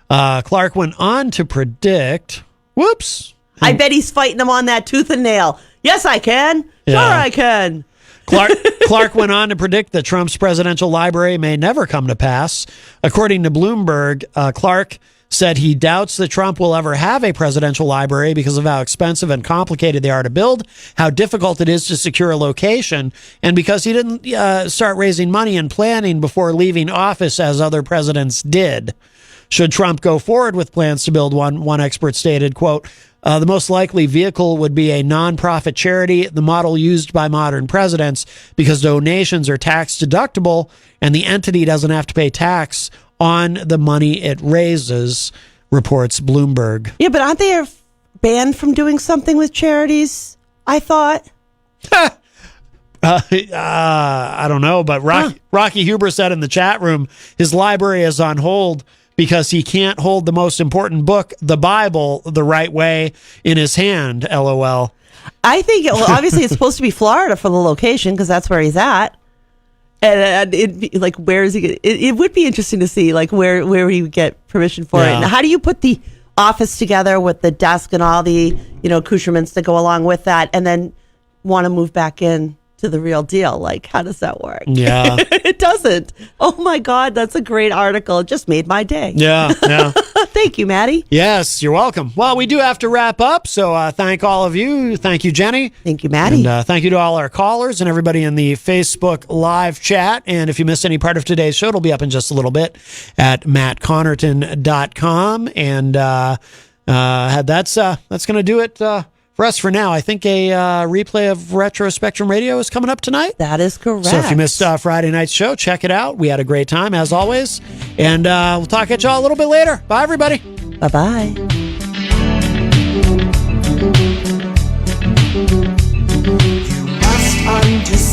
Clark went on to predict, I bet he's fighting them on that tooth and nail. Yes, I can. Sure, I can. Clark went on to predict that Trump's presidential library may never come to pass. According to Bloomberg, Clark said he doubts that Trump will ever have a presidential library because of how expensive and complicated they are to build, how difficult it is to secure a location, and because he didn't start raising money and planning before leaving office as other presidents did. Should Trump go forward with plans to build one expert stated, quote, "The most likely vehicle would be a nonprofit charity, the model used by modern presidents, because donations are tax deductible and the entity doesn't have to pay tax on the money it raises," reports Bloomberg. Yeah, but aren't they banned from doing something with charities? I thought. I don't know, but Rocky Huber said in the chat room his library is on hold because he can't hold the most important book, the Bible, the right way in his hand. LOL. I think, obviously it's supposed to be Florida for the location because that's where he's at. And where is he? It would be interesting to see, where he would get permission for it. Now, how do you put the office together with the desk and all the, accoutrements that go along with that, and then want to move back in to the real deal? How does that work? Yeah. It doesn't. Oh my God, that's a great article. It just made my day. Yeah. Thank you, Maddie. Yes, you're welcome. Well, we do have to wrap up, so thank all of you. Thank you, Jenny. Thank you, Maddie. And thank you to all our callers and everybody in the Facebook live chat. And if you missed any part of today's show, it'll be up in just a little bit at mattconnerton.com. And that's going to do it for us for now. I think a replay of Retro Spectrum Radio is coming up tonight. That is correct. So if you missed Friday night's show, check it out. We had a great time, as always. And we'll talk at y'all a little bit later. Bye, everybody. Bye-bye. You must understand.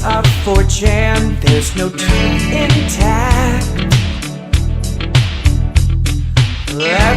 of 4chan, there's no truth intact. That's